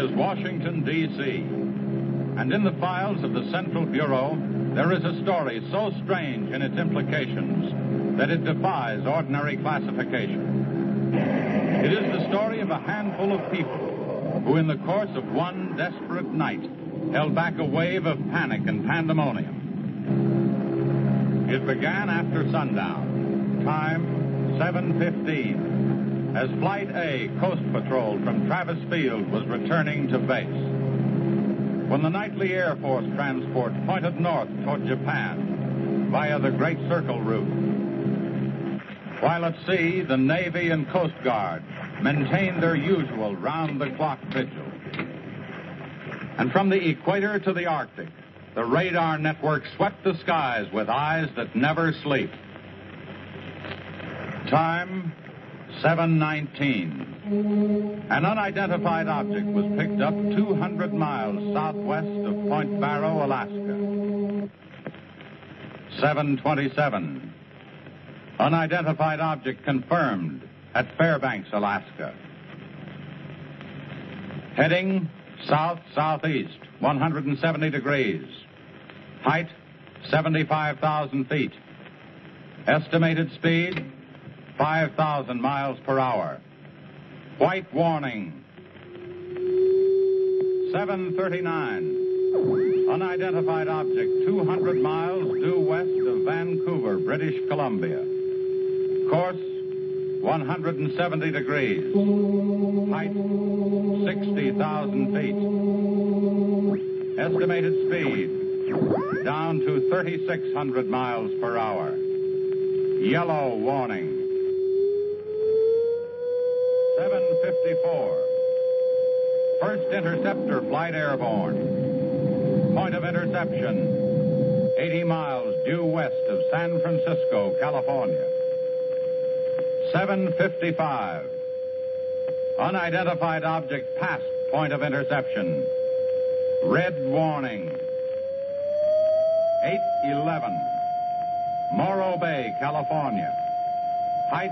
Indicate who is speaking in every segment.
Speaker 1: is Washington, D.C., and in the files of the Central Bureau, there is a story so strange in its implications that it defies ordinary classification. It is the story of a handful of people who, in the course of one desperate night, held back a wave of panic and pandemonium. It began after sundown, time 7:15, as Flight A, Coast Patrol from Travis Field, was returning to base. When the nightly Air Force transport pointed north toward Japan via the Great Circle route. While at sea, the Navy and Coast Guard maintained their usual round-the-clock vigil. And from the equator to the Arctic, the radar network swept the skies with eyes that never sleep. Time, 7:19. An unidentified object was picked up 200 miles southwest of Point Barrow, Alaska. 7:27. Unidentified object confirmed at Fairbanks, Alaska. Heading south-southeast, 170 degrees. Height, 75,000 feet. Estimated speed, 5,000 miles per hour. White warning. 7:39. Unidentified object 200 miles due west of Vancouver, British Columbia. Course 170 degrees. Height 60,000 feet. Estimated speed down to 3,600 miles per hour. Yellow warning. 7:54. First interceptor flight airborne. Point of interception, 80 miles due west of San Francisco, California. 7:55. Unidentified object past point of interception. Red warning. 8:11. Morro Bay, California. Height,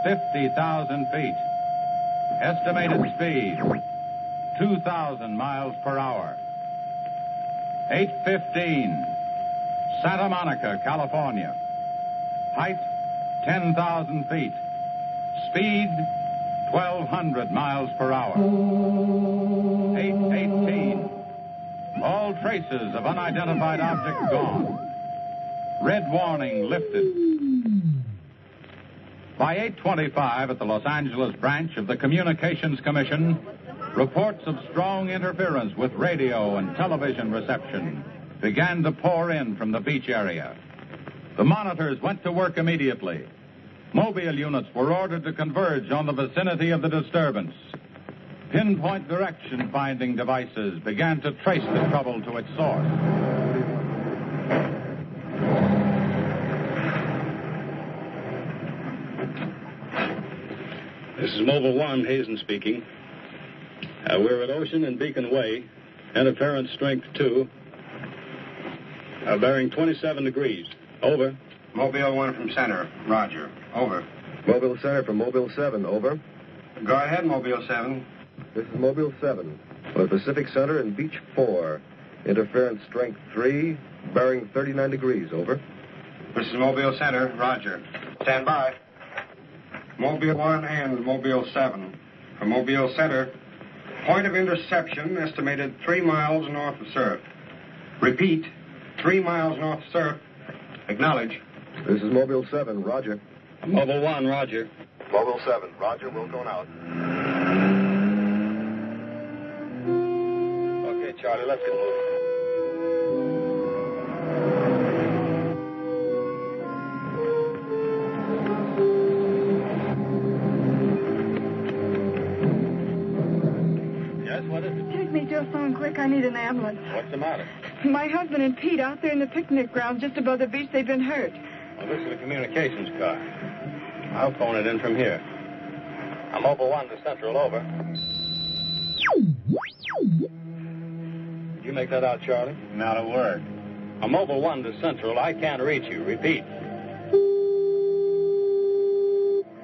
Speaker 1: 50,000 feet. Estimated speed, 2,000 miles per hour. 8:15. Santa Monica, California. Height, 10,000 feet. Speed, 1,200 miles per hour. 8:18. All traces of unidentified object gone. Red warning lifted. By 8:25 at the Los Angeles branch of the Communications Commission, reports of strong interference with radio and television reception began to pour in from the beach area. The monitors went to work immediately. Mobile units were ordered to converge on the vicinity of the disturbance. Pinpoint direction finding devices began to trace the trouble to its source.
Speaker 2: This is Mobile 1, Hazen speaking. We're at Ocean and Beacon Way. Interference strength 2. Bearing 27 degrees. Over.
Speaker 3: Mobile 1 from center. Roger. Over.
Speaker 4: Mobile Center from Mobile 7. Over.
Speaker 3: Go ahead, Mobile 7.
Speaker 4: This is Mobile 7. For Pacific Center and Beach 4. Interference strength 3. Bearing 39 degrees. Over.
Speaker 3: This is Mobile Center. Roger. Stand by. Mobile 1 and Mobile 7. From Mobile Center. Point of interception estimated 3 miles north of surf. Repeat, 3 miles north of surf. Acknowledge.
Speaker 4: This is Mobile 7. Roger.
Speaker 2: Mobile 1, Roger.
Speaker 4: Mobile 7. Roger. We're going out.
Speaker 2: Okay, Charlie, let's get moving. What is it?
Speaker 5: Take me to a phone quick. I need an ambulance.
Speaker 2: What's the matter?
Speaker 5: My husband and Pete out there in the picnic ground just above the beach. They've been hurt.
Speaker 2: Well, this is a communications car. I'll phone it in from here. I'm Mobile 1 to Central, over. Did you make that out, Charlie?
Speaker 3: Not a word.
Speaker 2: I'm Mobile 1 to Central. I can't reach you. Repeat.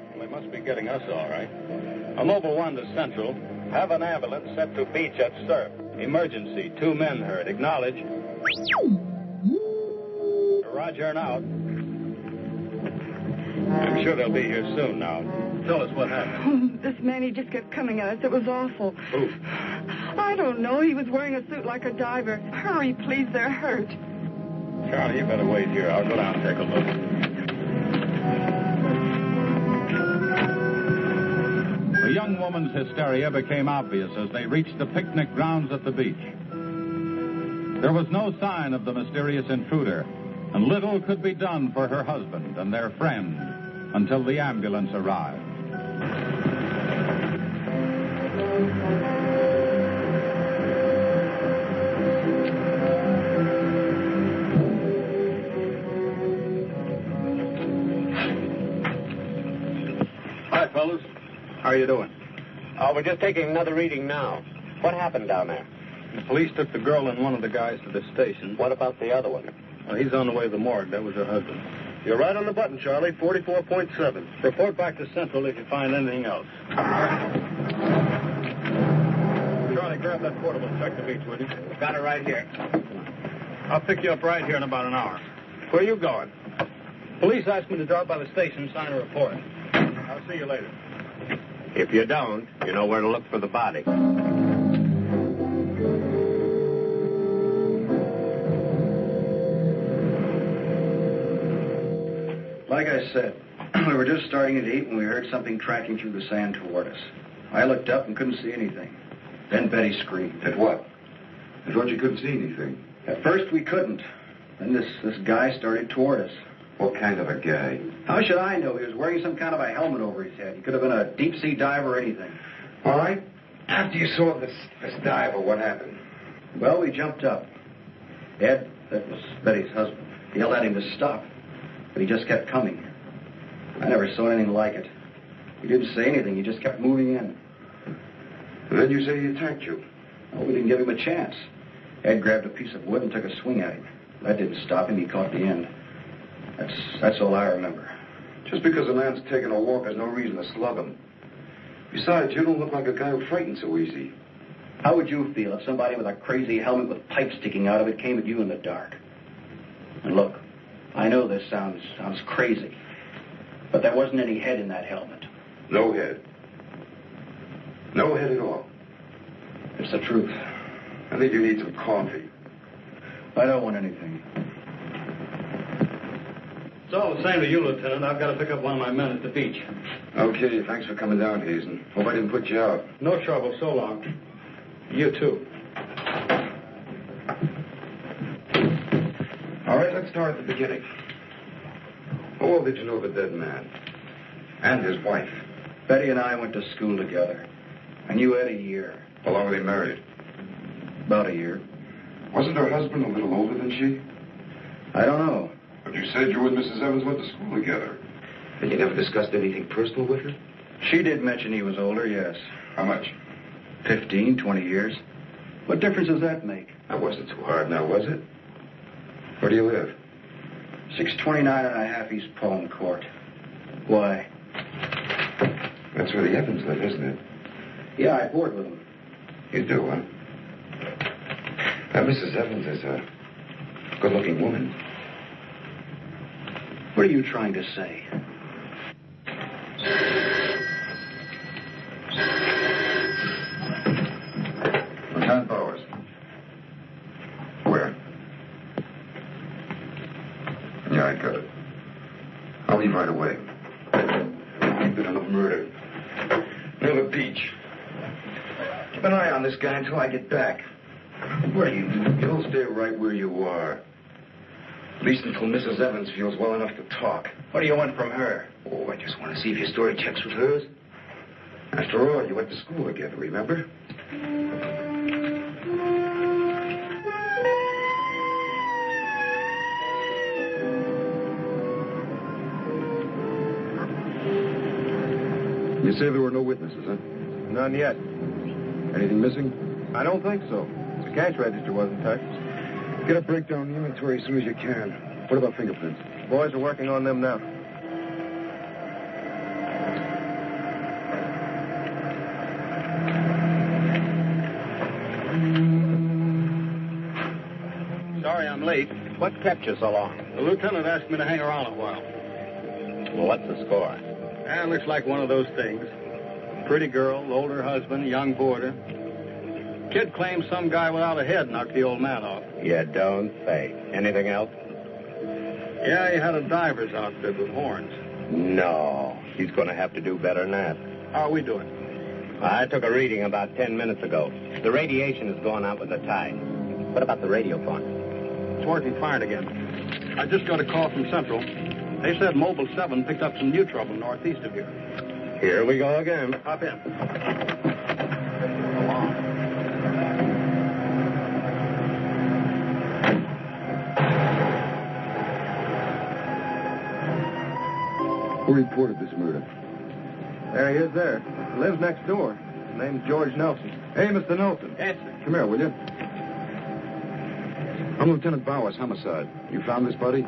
Speaker 2: Well, they must be getting us all right. I'm Mobile 1 to Central. Have an ambulance sent to beach at Surf. Emergency. 2 men hurt. Acknowledge. Roger and out. I'm sure they'll be here soon now. Tell us what happened.
Speaker 5: This man, he just kept coming at us. It was awful.
Speaker 2: Who?
Speaker 5: I don't know. He was wearing a suit like a diver. Hurry, please. They're hurt.
Speaker 2: Charlie, you better wait here. I'll go down and take a look.
Speaker 1: The young woman's hysteria became obvious as they reached the picnic grounds at the beach. There was no sign of the mysterious intruder, and little could be done for her husband and their friend until the ambulance arrived.
Speaker 2: Hi, fellas. How are you doing?
Speaker 6: We're just taking another reading now. What happened down there?
Speaker 2: The police took the girl and one of the guys to the station.
Speaker 6: What about the other one?
Speaker 2: Well, he's on the way to the morgue. That was her husband.
Speaker 4: You're right on the button, Charlie. 44.7.
Speaker 2: Report back to Central if you find anything else. Charlie, grab that portable and check the beach, will you?
Speaker 6: Got it right here.
Speaker 2: I'll pick you up right here in about an hour. Where are you going? Police asked me to drop by the station and sign a report. I'll see you later.
Speaker 6: If you don't, you know where to look for the body.
Speaker 7: Like I said, we were just starting to eat when we heard something tracking through the sand toward us. I looked up and couldn't see anything. Then Betty screamed.
Speaker 8: At what? I thought you couldn't see anything.
Speaker 7: At first we couldn't. Then this guy started toward us.
Speaker 8: What kind of a guy?
Speaker 7: How should I know? He was wearing some kind of a helmet over his head. He could have been a deep-sea diver or anything.
Speaker 8: All right. After you saw this diver, what happened?
Speaker 7: Well, we jumped up. Ed, that was Betty's husband, yelled at him to stop. But he just kept coming. I never saw anything like it. He didn't say anything. He just kept moving in.
Speaker 8: And then you say he attacked you.
Speaker 7: Well, we didn't give him a chance. Ed grabbed a piece of wood and took a swing at him. That didn't stop him. He caught the end. That's all I remember.
Speaker 8: Just because a man's taking a walk, there's no reason to slug him. Besides, you don't look like a guy who frightens so easy.
Speaker 7: How would you feel if somebody with a crazy helmet with pipes sticking out of it came at you in the dark? And look, I know this sounds crazy, but there wasn't any head in that helmet.
Speaker 8: No head. No head at all.
Speaker 7: It's the truth.
Speaker 8: I think you need some coffee.
Speaker 7: I don't want anything.
Speaker 2: It's all the same to you, Lieutenant. I've got to pick up one of my men at the beach.
Speaker 8: Okay, thanks for coming down, Hazen. Hope I didn't put you out.
Speaker 2: No trouble. So long. You too.
Speaker 8: All right, let's start at the beginning. How old did you know the dead man? And his wife?
Speaker 7: Betty and I went to school together. I knew Ed a year.
Speaker 8: How long were they married?
Speaker 7: About a year.
Speaker 8: Wasn't her husband a little older than she?
Speaker 7: I don't know.
Speaker 8: But you said you and Mrs. Evans went to school together. And you never discussed anything personal with her?
Speaker 7: She did mention he was older, yes.
Speaker 8: How much?
Speaker 7: 15, 20 years. What difference does that make?
Speaker 8: That wasn't too hard now, was it? Where do you live?
Speaker 7: 629 and a half East Palm Court. Why?
Speaker 8: That's where the Evans live, isn't it?
Speaker 7: Yeah, I board with them.
Speaker 8: You do, huh? Now, Mrs. Evans is a good-looking woman.
Speaker 7: What are you trying to say?
Speaker 8: Lieutenant Bowers. Where? Yeah, I got it. I'll leave right away. Bit of a murder. Near the beach. Keep an eye on this guy until I get back. What are you doing? You'll stay right where you are. At least until Mrs. Evans feels well enough to talk.
Speaker 7: What do you want from her?
Speaker 8: Oh, I just want to see if your story checks with hers. After all, you went to school together, remember? You say there were no witnesses, huh?
Speaker 4: None yet.
Speaker 8: Anything missing?
Speaker 4: I don't think so. The cash register wasn't touched.
Speaker 8: Get a breakdown of the inventory as soon as you can. What about fingerprints?
Speaker 4: Boys are working on them now.
Speaker 2: late.
Speaker 6: What kept you so long?
Speaker 2: The lieutenant asked me to hang around a while.
Speaker 6: Well, what's the score?
Speaker 2: It looks like one of those things. Pretty girl, older husband, young boarder. Kid claims some guy without a head knocked the old man off.
Speaker 6: You don't say. Anything else?
Speaker 2: Yeah, he had a diver's outfit with horns.
Speaker 6: No. He's going to have to do better than that.
Speaker 2: How are we doing?
Speaker 6: I took a reading about 10 minutes ago. The radiation is going out with the tide. What about the radio phone?
Speaker 2: It's working fine again. I just got a call from Central. They said Mobile 7 picked up some new trouble northeast of here.
Speaker 6: Here we go again.
Speaker 2: Hop in.
Speaker 4: Who reported this murder?
Speaker 2: There he is there. He lives next door. His name's George Nelson.
Speaker 4: Hey, Mr. Nelson.
Speaker 2: Answer.
Speaker 4: Come here, will you? I'm Lieutenant Bowers, homicide. You found this buddy?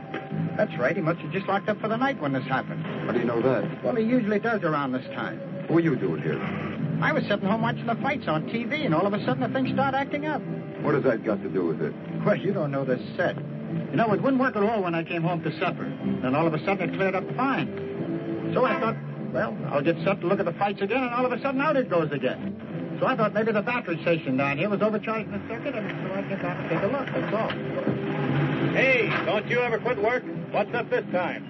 Speaker 9: That's right. He must have just locked up for the night when this happened.
Speaker 4: How do you know that?
Speaker 9: Well, he usually does around this time.
Speaker 4: What are you doing here?
Speaker 9: I was sitting home watching the fights on TV, and all of a sudden the thing started acting up.
Speaker 4: What has that got to do with it?
Speaker 9: Well, you don't know this set. You know, it wouldn't work at all when I came home to supper. Then all of a sudden it cleared up fine. So I thought, well, I'll get set to look at the fights again, and all of a sudden out it goes again. So I thought maybe the battery station down here was overcharging the circuit, and so I came down to take a look, that's all.
Speaker 2: Hey, don't you ever quit work? What's up this time?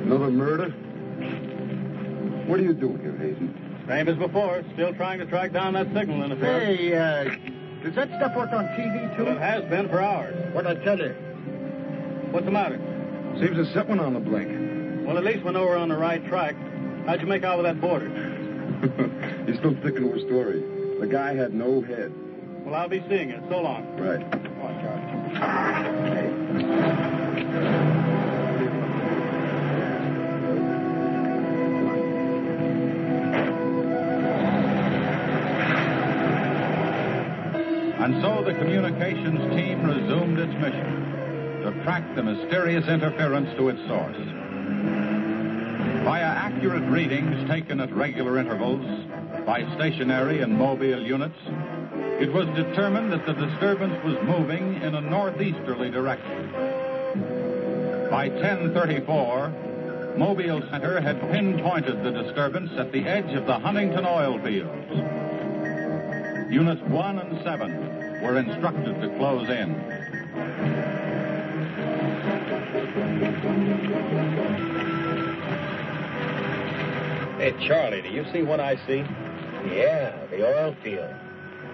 Speaker 4: Another murder? What are you doing here, Hazen?
Speaker 2: Same as before. Still trying to track down that signal interference.
Speaker 9: Hey, does that stuff work on TV, too?
Speaker 2: Well, it has been for hours.
Speaker 9: What'd I tell you?
Speaker 2: What's the matter?
Speaker 4: Seems to set one on the blink.
Speaker 2: Well, at least we know we're on the right track. How'd you make out with that boarder?
Speaker 4: You're still sticking to a story. The guy had no head.
Speaker 2: Well, I'll be seeing you. So long.
Speaker 4: Right.
Speaker 2: Come on, Charlie.
Speaker 1: And so the communications team resumed its mission to track the mysterious interference to its source. Via accurate readings taken at regular intervals by stationary and mobile units, it was determined that the disturbance was moving in a northeasterly direction. By 10:34, Mobile Center had pinpointed the disturbance at the edge of the Huntington oil fields. Units 1 and 7 were instructed to close in.
Speaker 6: Hey, Charlie, do you see what I see? Yeah, the oil field.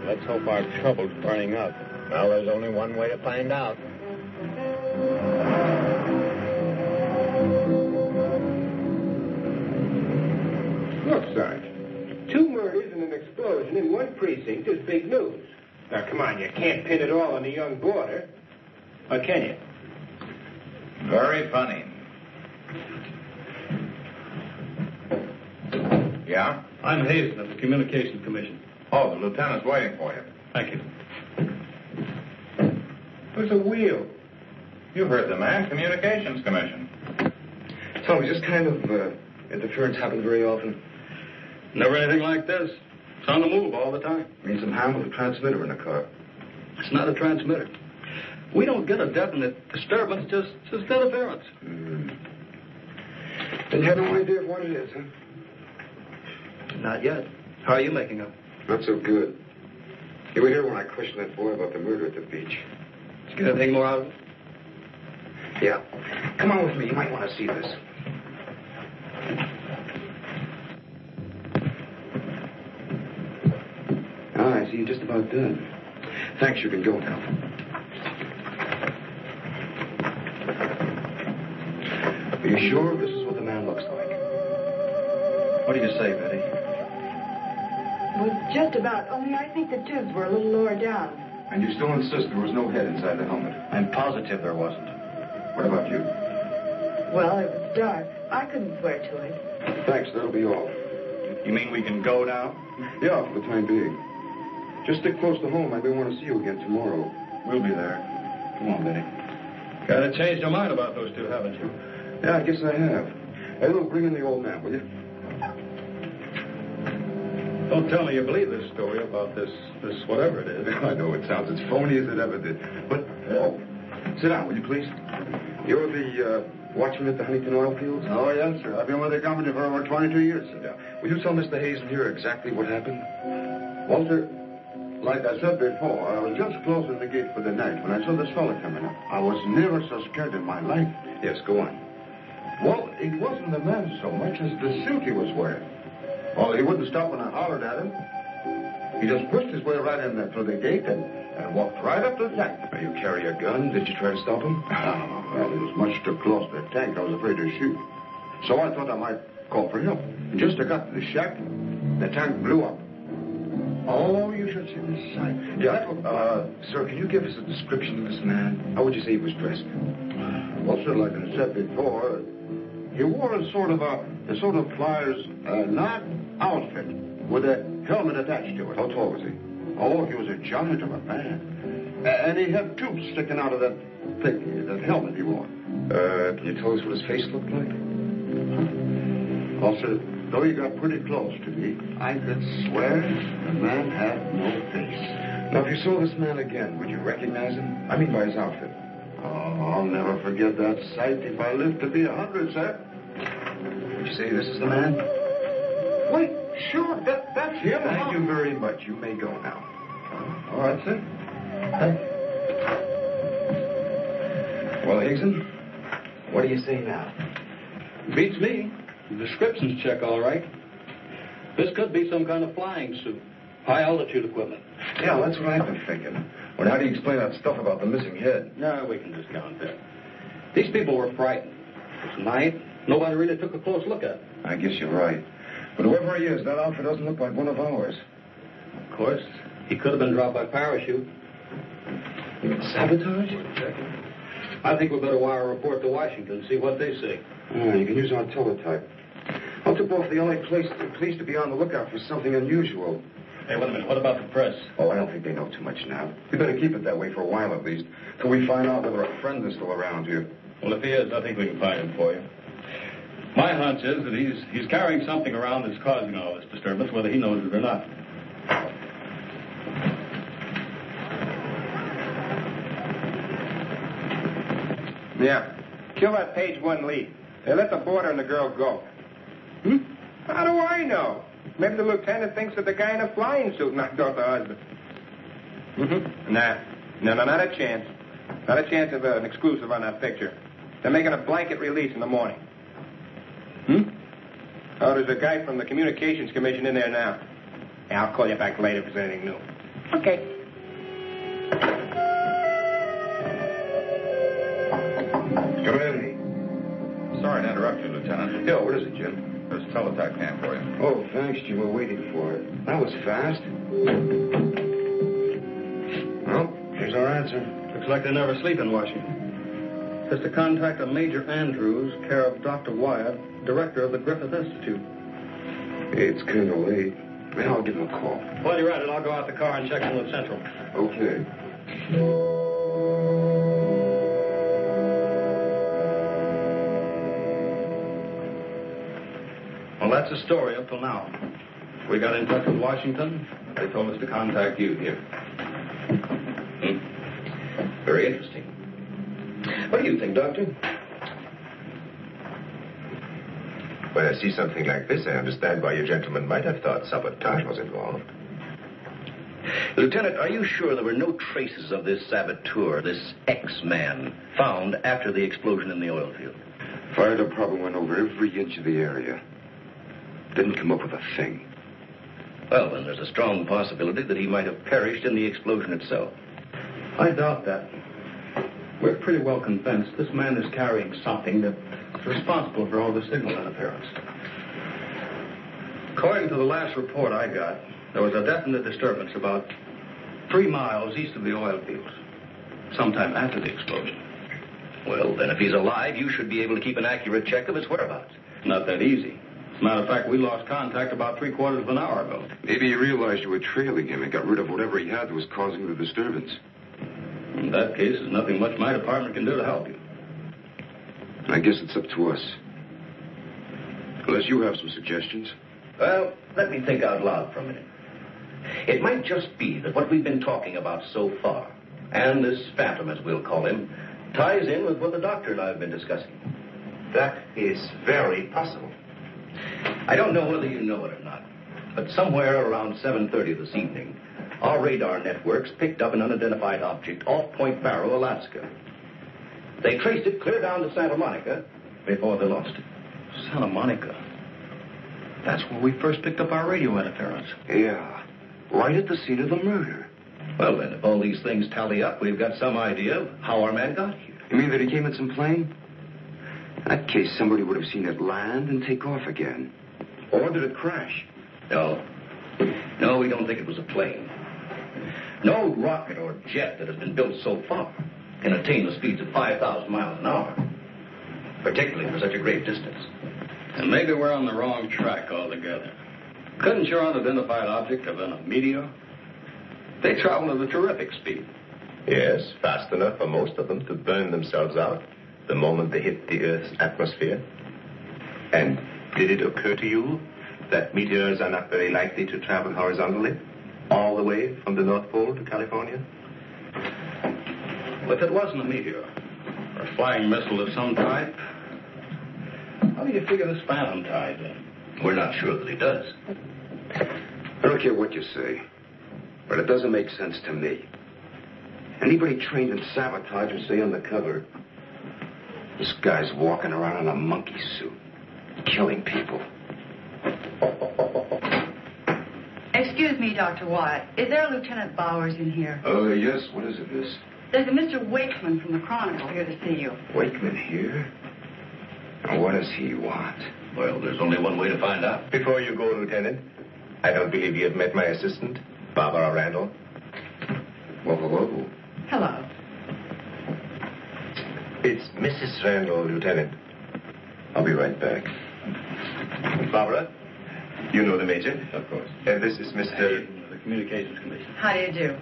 Speaker 2: Let's hope our trouble's burning up.
Speaker 6: Well, there's only one way to find out.
Speaker 10: Look, Sarge. 2 murders and an explosion in one precinct is big news. Now, come on, you can't pin it all on the young boarder. Or can you?
Speaker 8: Very funny. Yeah?
Speaker 2: I'm Hazen of the Communications Commission.
Speaker 8: Oh, the lieutenant's waiting for you.
Speaker 2: Thank you.
Speaker 10: What's a wheel?
Speaker 8: You heard the man, Communications Commission.
Speaker 7: Tell me, this kind of interference happen very often?
Speaker 2: Never anything like this. It's on the move all the time.
Speaker 7: Means some harm with a transmitter in the car.
Speaker 2: It's not a transmitter. We don't get a definite disturbance, just interference.
Speaker 7: And you have no idea of what it is, huh?
Speaker 2: Not yet. How are you making up?
Speaker 7: Not so good. You were here when I questioned that boy about the murder at the beach.
Speaker 2: Did you get anything more out of it?
Speaker 7: Yeah. Come on with me. You might want to see this. I see you're just about done. Thanks, you can go now. Are you sure this is what the man looks like?
Speaker 2: What do you say, Betty?
Speaker 5: Well, just about, only I think the tubes were a little lower down.
Speaker 4: And you still insist there was no head inside the helmet?
Speaker 2: I'm positive there wasn't.
Speaker 4: What about you?
Speaker 5: Well, it was dark. I couldn't swear to it.
Speaker 4: Thanks, that'll be all.
Speaker 2: You mean we can go now?
Speaker 4: Yeah, for the time being. Just stick close to home. I may want to see you again tomorrow.
Speaker 2: We'll be there. Come on, Betty. Kind of changed your mind about those two, haven't you?
Speaker 4: Yeah, I guess I have. Hey, look, bring in the old man, will you?
Speaker 2: Don't tell me you believe this story about this whatever it is.
Speaker 8: I know it sounds as phony as it ever did. But, sit down, will you please? You're the watchman at the Huntington oil fields?
Speaker 3: Oh, yes, sir. I've been with the company for over 22 years, sir.
Speaker 8: Yeah. Will you tell Mr. Hazen here exactly what happened?
Speaker 3: Well, sir, like I said before, I was just closing the gate for the night when I saw this fella coming up. I was never so scared in my life.
Speaker 8: Yes, go on.
Speaker 3: Well, it wasn't the man so much as the suit he was wearing. Well, he wouldn't stop when I hollered at him. He just pushed his way right in there through the gate and walked right up to the tank.
Speaker 8: Now, you carry a gun. Did you try to stop him?
Speaker 3: Well, he was much too close to the tank. I was afraid to shoot. So I thought I might call for help. And just as I got to the shack, the tank blew up. Oh, you should see the sight.
Speaker 8: Yeah, sir, can you give us a description of this man? How would you say he was dressed?
Speaker 3: Well, sir, like I said before, he wore a sort of flyer's not outfit with a helmet attached to it.
Speaker 8: How tall was he?
Speaker 3: Oh, he was a giant of a man. And he had tubes sticking out of that helmet he wore.
Speaker 8: Can you tell us what his face looked like?
Speaker 3: Well, sir, though he got pretty close to me, I could swear the man had no face.
Speaker 8: Now, if you saw this man again, would you recognize him? I mean by his outfit.
Speaker 3: Oh, I'll never forget that sight if I live to be 100, sir.
Speaker 8: Would you say this is the man?
Speaker 3: Wait, sure, that's him.
Speaker 8: Thank you very much. You may go now.
Speaker 3: All right, sir.
Speaker 8: Thank you. Well, Hazen, what do you say now?
Speaker 2: Beats me. The descriptions check all right. This could be some kind of flying suit. High-altitude equipment.
Speaker 8: Yeah, that's what I've been thinking. Well, how do you explain that stuff about the missing head?
Speaker 2: No, we can discount that. These people were frightened. It's night. Nobody really took a close look at it.
Speaker 8: I guess you're right. But whoever he is, that outfit doesn't look like one of ours.
Speaker 2: Of course, he could have been dropped by parachute.
Speaker 8: You mean sabotage?
Speaker 2: I think we better wire a report to Washington and see what they say.
Speaker 8: Oh, you can use our teletype. I'll tip off the only place police to be on the lookout for something unusual.
Speaker 2: Hey, wait a minute. What about the press?
Speaker 8: Oh, I don't think they know too much now. We better keep it that way for a while at least, till we find out whether a friend is still around here.
Speaker 2: Well, if he is, I think we can find him for you. My hunch is that he's carrying something around that's causing all this disturbance, whether he knows it or not.
Speaker 10: Yeah. Kill that page one lead. Hey, let the boarder and the girl go. How do I know? Maybe the lieutenant thinks that the guy in a flying suit knocked off the husband. Nah. No, not a chance. Not a chance of an exclusive on that picture. They're making a blanket release in the morning. Oh, there's a guy from the Communications Commission in there now. Yeah, I'll call you back later if there's anything new. Okay.
Speaker 8: Come in.
Speaker 11: Sorry to interrupt you, Lieutenant.
Speaker 8: Yeah, what is it, Jim?
Speaker 11: There's a teletype can for you.
Speaker 8: Oh, thanks, Jim. We're waiting for it. That was fast. Well, here's our answer.
Speaker 2: Looks like they never sleep in Washington. Just to contact a Major Andrews, care of Dr. Wyatt, director of the Griffith Institute.
Speaker 8: It's kind of late. Maybe I'll give him a call.
Speaker 2: While you're at it, I'll go out the car and check in with Central.
Speaker 8: Okay.
Speaker 2: Well, that's the story up till now. We got in touch with Washington. They told us to contact you here.
Speaker 8: Very interesting. What do you think, Doctor?
Speaker 12: When I see something like this, I understand why you gentlemen might have thought sabotage was involved.
Speaker 13: Lieutenant, are you sure there were no traces of this saboteur, this X-man, found after the explosion in the oil field?
Speaker 8: Fire department went over every inch of the area. Didn't come up with a thing.
Speaker 13: Well, then there's a strong possibility that he might have perished in the explosion itself.
Speaker 2: I doubt that. We're pretty well convinced this man is carrying something that's responsible for all the signal interference. According to the last report I got, there was a definite disturbance about 3 miles east of the oil fields, sometime after the explosion.
Speaker 13: Well, then if he's alive, you should be able to keep an accurate check of his whereabouts.
Speaker 2: Not that easy. As a matter of fact, we lost contact about 3/4 of an hour ago.
Speaker 8: Maybe he realized you were trailing him and got rid of whatever he had that was causing the disturbance.
Speaker 2: In that case, there's nothing much my department can do to help you.
Speaker 8: I guess it's up to us. Unless you have some suggestions.
Speaker 13: Well, let me think out loud for a minute. It might just be that what we've been talking about so far, and this phantom, as we'll call him, ties in with what the doctor and I have been discussing.
Speaker 12: That is very possible.
Speaker 13: I don't know whether you know it or not, but somewhere around 7:30 this evening, our radar networks picked up an unidentified object off Point Barrow, Alaska. They traced it clear down to Santa Monica before they lost it.
Speaker 2: Santa Monica? That's where we first picked up our radio interference.
Speaker 8: Yeah, right at the scene of the murder.
Speaker 13: Well, then, if all these things tally up, we've got some idea of how our man got here.
Speaker 8: You mean that he came in some plane? In that case, somebody would have seen it land and take off again. Or did it crash?
Speaker 13: No. No, we don't think it was a plane. No rocket or jet that has been built so far can attain the speeds of 5,000 miles an hour, particularly for such a great distance.
Speaker 2: And maybe we're on the wrong track altogether. Couldn't your unidentified object have been a meteor? They travel at a terrific speed.
Speaker 12: Yes, fast enough for most of them to burn themselves out the moment they hit the Earth's atmosphere. And did it occur to you that meteors are not very likely to travel horizontally, all the way from the North Pole to California?
Speaker 2: Well, if it wasn't a meteor, or a flying missile of some type, how do you figure this phantom ties in?
Speaker 13: We're not sure that he does.
Speaker 8: I don't care what you say, but it doesn't make sense to me. Anybody trained in sabotage would stay undercover. This guy's walking around in a monkey suit, killing people.
Speaker 14: Excuse me, Dr. Wyatt. Is there a Lieutenant Bowers in here?
Speaker 8: Oh, yes. What is it, miss?
Speaker 14: There's a Mr. Wakeman from the Chronicle here to see you.
Speaker 8: Wakeman here? And what does he want?
Speaker 13: Well, there's only one way to find out.
Speaker 12: Before you go, Lieutenant, I don't believe you have met my assistant, Barbara Randall.
Speaker 8: Whoa, whoa, whoa.
Speaker 14: Hello.
Speaker 12: It's Mrs. Randall, Lieutenant.
Speaker 8: I'll be right back.
Speaker 12: Barbara, you know the Major?
Speaker 2: Of course.
Speaker 12: And this is Mr.
Speaker 2: The Communications Commission.
Speaker 14: How do you do?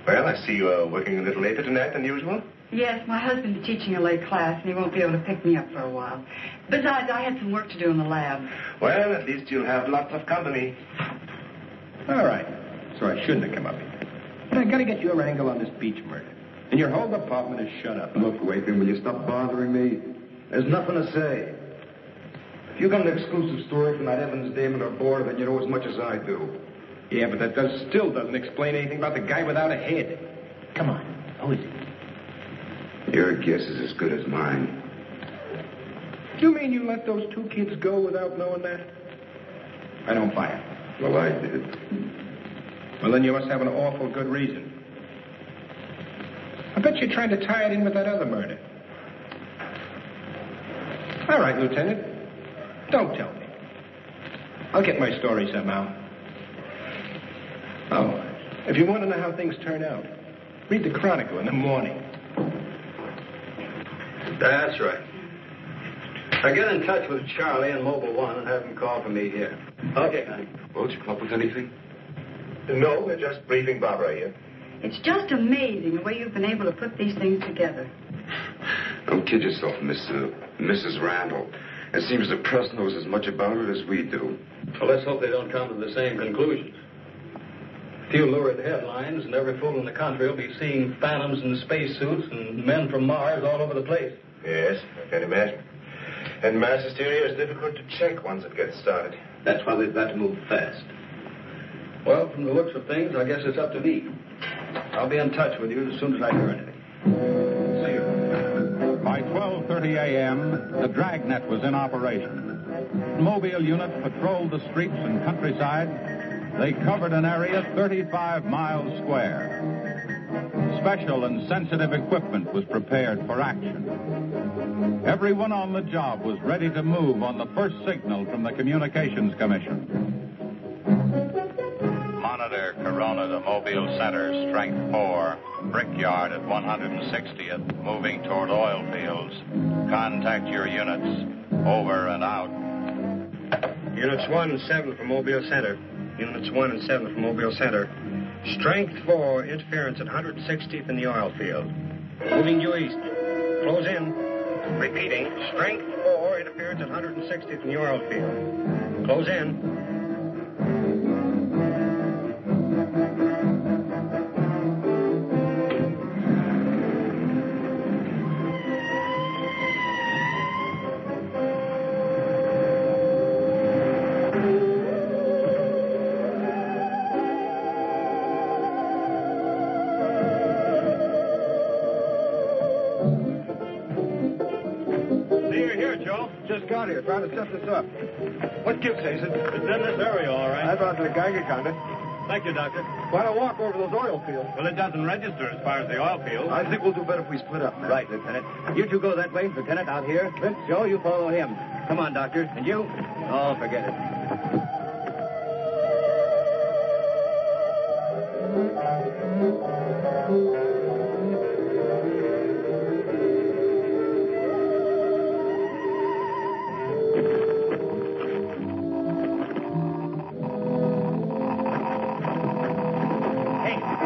Speaker 12: Well, I see you are working a little later tonight than usual.
Speaker 14: Yes, my husband's teaching a late class, and he won't be able to pick me up for a while. Besides, I had some work to do in the lab.
Speaker 12: Well, at least you'll have lots of company.
Speaker 10: All right. So I shouldn't have come up here. But I got to get your angle on this Beach murder. And your whole department is shut up.
Speaker 8: Look, Wakeman, will you stop bothering me? There's nothing to say. If you got an exclusive story from that Evans Damon or Board, then you know as much as I do.
Speaker 10: Yeah, but that still doesn't explain anything about the guy without a head. Come on. Who is it?
Speaker 8: Your guess is as good as mine.
Speaker 10: You mean you let those two kids go without knowing that? I don't buy it.
Speaker 8: Well, I did.
Speaker 10: Well, then you must have an awful good reason. I bet you're trying to tie it in with that other murder. All right, Lieutenant. Don't tell me. I'll get my story somehow. Oh, if you want to know how things turn out, read the Chronicle in the morning.
Speaker 2: That's right. Now get in touch with Charlie in Mobile 1 and have him call for me here. Okay, honey.
Speaker 8: Well, did you come up with anything?
Speaker 12: No, we're just briefing Barbara here.
Speaker 14: It's just amazing the way you've been able to put these things together.
Speaker 8: Don't kid yourself, Mrs. Randall. It seems the press knows as much about it as we do.
Speaker 2: Well, let's hope they don't come to the same conclusions. A few lurid headlines, and every fool in the country will be seeing phantoms in spacesuits and men from Mars all over the place.
Speaker 12: Yes, I can imagine. And mass hysteria is difficult to check once it gets started.
Speaker 13: That's why we've got to move fast.
Speaker 2: Well, from the looks of things, I guess it's up to me. I'll be in touch with you as soon as I hear anything. See you.
Speaker 1: By 12:30 a.m., the dragnet was in operation. Mobile units patrolled the streets and countryside. They covered an area 35 miles square. Special and sensitive equipment was prepared for action. Everyone on the job was ready to move on the first signal from the Communications Commission. Monitor Corona to Mobile Center, strength 4, brickyard at 160th, moving toward oil fields. Contact your units. Over and out.
Speaker 3: Units 1 and 7 from Mobile Center. Units 1 and 7 from Mobile Center. Strength 4, interference at 160th in the oil field. Moving due east. Close in. Repeating, strength 4, interference at 160th in the oil field. Close in. on here, trying to set this up. What gives, Hazen?
Speaker 1: It's in this area, all right.
Speaker 3: I brought the Geiger counter.
Speaker 1: Thank you, Doctor.
Speaker 3: Why don't walk over those oil fields?
Speaker 1: Well, it doesn't register as far as the oil field.
Speaker 3: I think we'll do better if we split up.
Speaker 6: Right, Lieutenant. You two go that way, Lieutenant, out here. Joe, you follow him. Come on, Doctor. And you? Oh, forget it.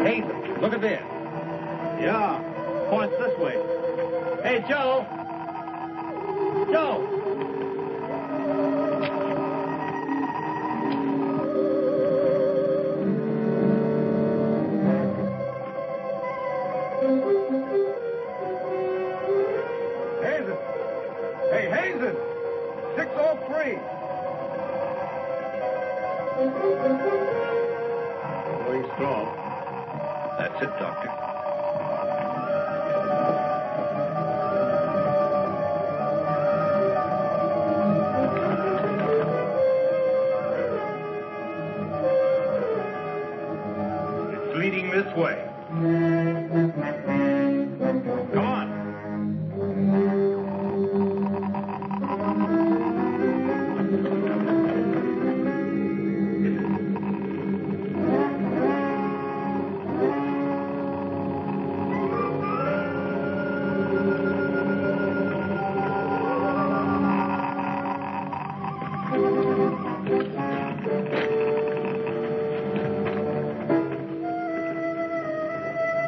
Speaker 1: Hey, look at this. Yeah, points this way. Hey, Joe. Joe.
Speaker 3: Hazen. Hey, Hazen. 603.
Speaker 1: Going strong.
Speaker 13: That's it, Doctor.
Speaker 1: It's leading this way. Come on.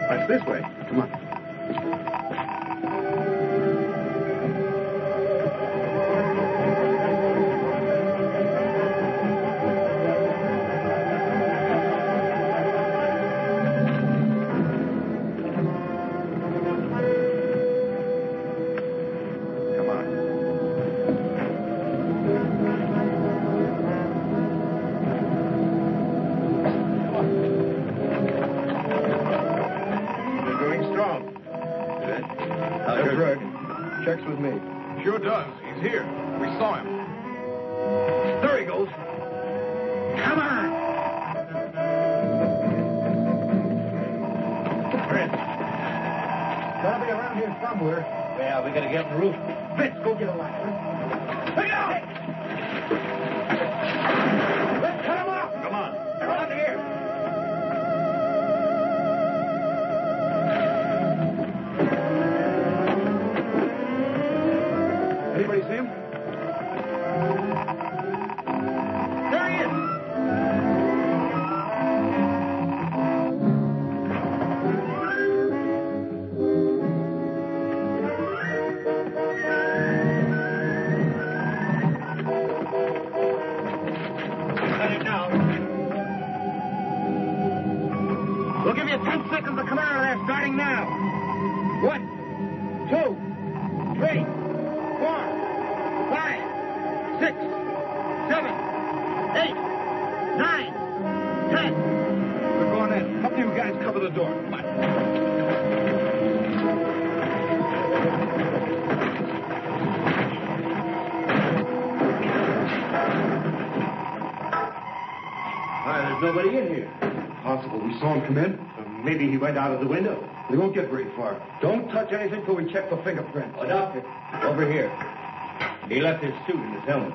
Speaker 3: That's this way. Come on. Come on.
Speaker 1: They're going strong.
Speaker 3: How's your work? Checks with me.
Speaker 1: Sure does. He's here. We saw him.
Speaker 3: There he goes. Come on.
Speaker 1: Fritz.
Speaker 9: Gotta be around here somewhere.
Speaker 6: Yeah, we gotta get up the roof.
Speaker 9: Fitz, go get a ladder.
Speaker 3: Look out!
Speaker 9: Let's cut him off.
Speaker 1: Come on.
Speaker 9: They're on here.
Speaker 3: Anybody see him?
Speaker 9: There he is.
Speaker 1: Cut it now.
Speaker 9: We'll give you 10 seconds to come out of there starting now. 1, 2, 3, 4, 5, 6, 7, 8, 9, 10.
Speaker 3: We're going in. Up to you guys cover the door. Come on.
Speaker 6: There's nobody in here.
Speaker 3: Possible. We saw him come in.
Speaker 6: Maybe he went out of the window.
Speaker 3: We won't get very far. Don't touch anything till we check the fingerprints.
Speaker 6: Oh, Doctor, over here. He left his suit and his helmet.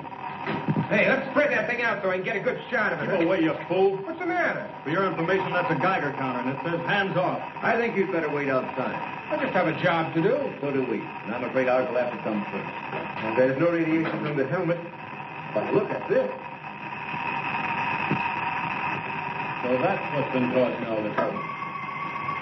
Speaker 10: Hey, let's spread that thing out so I can get a good shot of it.
Speaker 1: Keep away, you fool.
Speaker 10: What's the matter?
Speaker 1: For your information, that's a Geiger counter, and it says hands off.
Speaker 6: I think you'd better wait outside.
Speaker 10: I just have a job to do.
Speaker 6: So do we. And I'm afraid ours will have to come first.
Speaker 3: And there's no radiation from the helmet. But look at this.
Speaker 1: So that's what's been causing all this trouble.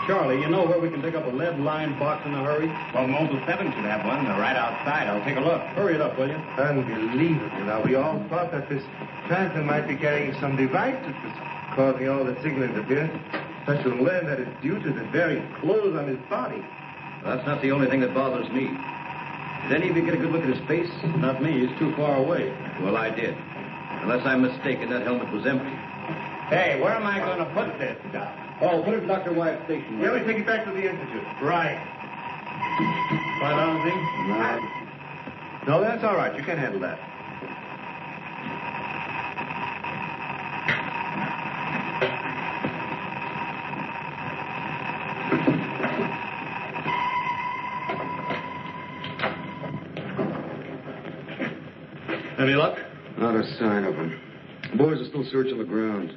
Speaker 1: Charlie, you know where we can pick up a lead-lined box in a hurry?
Speaker 6: Well, Mobile 7 should have one. They're right outside. I'll take a look.
Speaker 1: Hurry it up, will you?
Speaker 3: Unbelievable. Now, we all thought that this phantom might be carrying some device that was causing all the signal interference. But to learn that it's due to the very clothes on his body.
Speaker 13: That's not the only thing that bothers me. Did any of you get a good look at his face?
Speaker 1: Not me. He's too far away.
Speaker 13: Well, I did. Unless I'm mistaken, that helmet was empty.
Speaker 6: Hey, where am I going to put this stuff?
Speaker 1: Oh, put it in Dr. Wyatt's station.
Speaker 3: Yeah, we take it back to the Institute.
Speaker 1: Right. Find anything?
Speaker 3: No.
Speaker 6: No, that's all right. You can handle that. Any luck?
Speaker 8: Not a sign of him. The boys are still searching the grounds.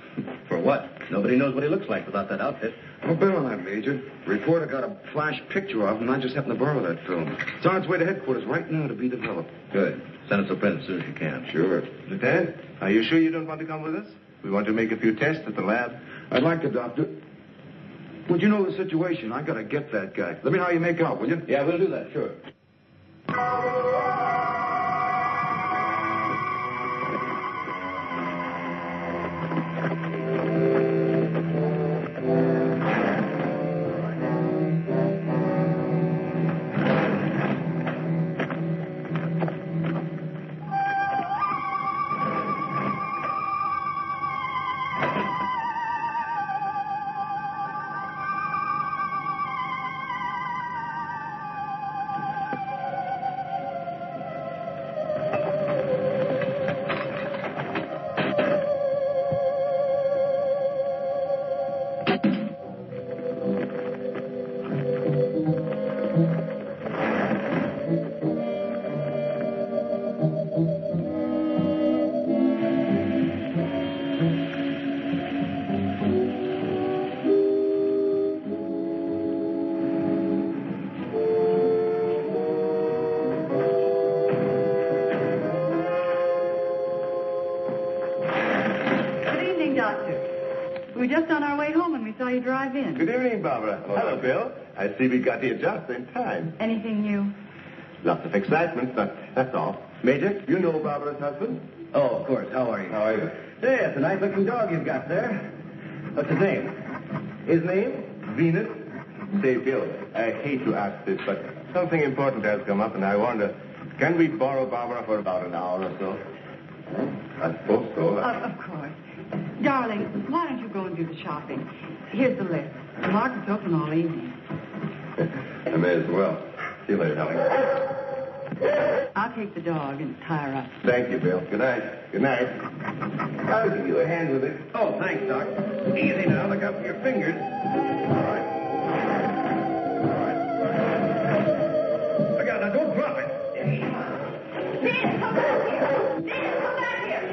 Speaker 13: For what? Nobody knows what he looks like without that outfit.
Speaker 8: I'll bet on that, Major. The reporter got a flash picture of him, and I just happened to borrow that film. It's on its way to headquarters right now to be developed.
Speaker 13: Good. Send us a print as soon as you can.
Speaker 8: Sure.
Speaker 6: Lieutenant, are you sure you don't want to come with us? We want to make a few tests at the lab.
Speaker 8: I'd like to, Doctor. Would you know the situation? I gotta get that guy. Let me know how you make out, will you?
Speaker 13: Yeah, we'll do that, sure.
Speaker 14: Just on our way home when we saw you drive in.
Speaker 6: Good evening, Barbara. Hello, Bill. I see we got here just in time.
Speaker 14: Anything new?
Speaker 6: Lots of excitement, but that's all. Major, you know Barbara's husband?
Speaker 13: Oh, of course. How are you?
Speaker 6: How are you?
Speaker 13: Hey, it's a nice-looking dog you've got there. What's his name?
Speaker 6: His name? Venus. Say, Bill, I hate to ask this, but something important has come up, and I wonder, can we borrow Barbara for about an hour or so? I suppose so.
Speaker 14: Of course. Darling, why don't you go and do the shopping? Here's the list. The market's open all evening.
Speaker 8: I may as well. See you later, Helen.
Speaker 14: I'll take the dog and tie her up.
Speaker 6: Thank you, Bill. Good night. Good night. I'll give you a hand with it.
Speaker 13: Oh, thanks, Doc. Easy now. Look up your fingers. All right. Look out. Now, don't drop it.
Speaker 14: Dan, come back here. Dan, come back here.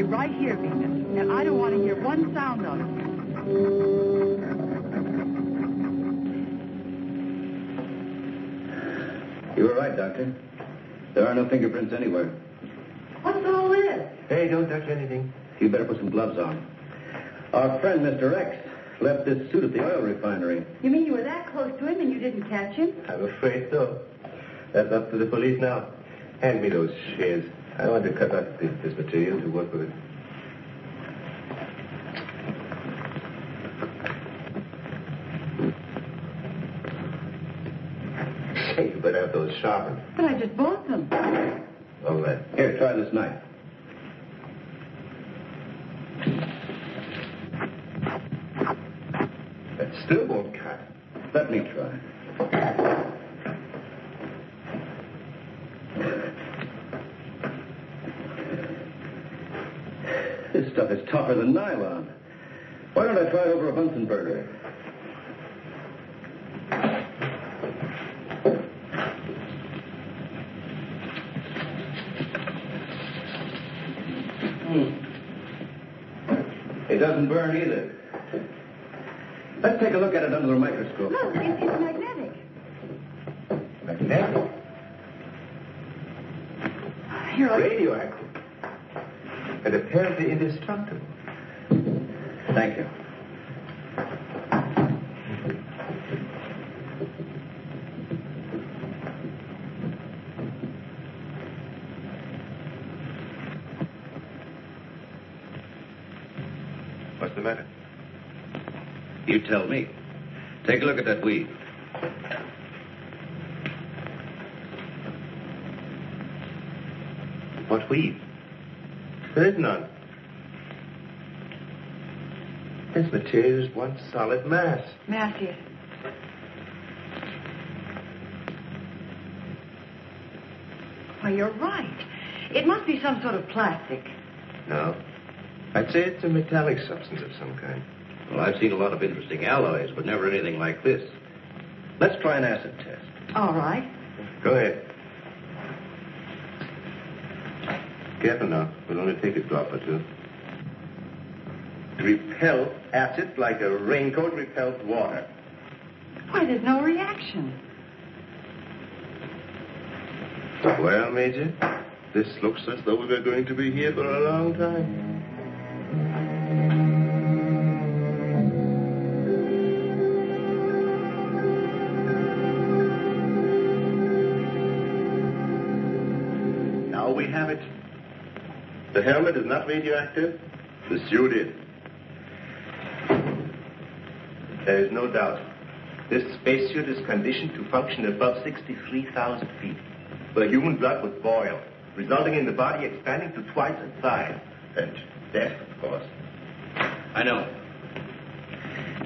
Speaker 14: Right here, Venus, and I don't want to hear one sound of it.
Speaker 13: You were right, Doctor. There are no fingerprints anywhere.
Speaker 14: What's all this?
Speaker 6: Hey, don't touch anything.
Speaker 13: You better put some gloves on. Our friend, Mr. X, left this suit at the oil refinery.
Speaker 14: You mean you were that close to him and you didn't catch him?
Speaker 6: I'm afraid so. That's up to the police now. Hand me those shears. I want to cut up this material to work with it. Hey, you better have those sharpened.
Speaker 14: But I just bought them.
Speaker 6: All right.
Speaker 13: Here, try this knife.
Speaker 6: That still won't cut.
Speaker 13: Let me try. This stuff is tougher than nylon. Why don't I try it over a Bunsen burner? It doesn't burn either. Let's take a look at it under the microscope.
Speaker 14: Look, it's magnetic.
Speaker 13: Magnetic?
Speaker 14: Here,
Speaker 12: Radioactive. And apparently indestructible.
Speaker 13: Thank you.
Speaker 12: What's the matter?
Speaker 13: You tell me. Take a look at that weed.
Speaker 12: What weed? There is none. This material is one solid mass.
Speaker 14: Matthew. Why, you're right. It must be some sort of plastic.
Speaker 12: No. I'd say it's a metallic substance of some kind.
Speaker 13: Well, I've seen a lot of interesting alloys, but never anything like this. Let's try an acid test.
Speaker 14: All right.
Speaker 12: Go ahead. Careful now. We'll only take a drop or two. Repel acid like a raincoat repels water.
Speaker 14: Why, there's no reaction.
Speaker 12: Well, Major, this looks as though we were going to be here for a long time. Now we have it. The helmet is not radioactive. The suit is. There is no doubt. This spacesuit is conditioned to function above 63,000 feet, where human blood would boil, resulting in the body expanding to twice its size. And death, of course.
Speaker 13: I know.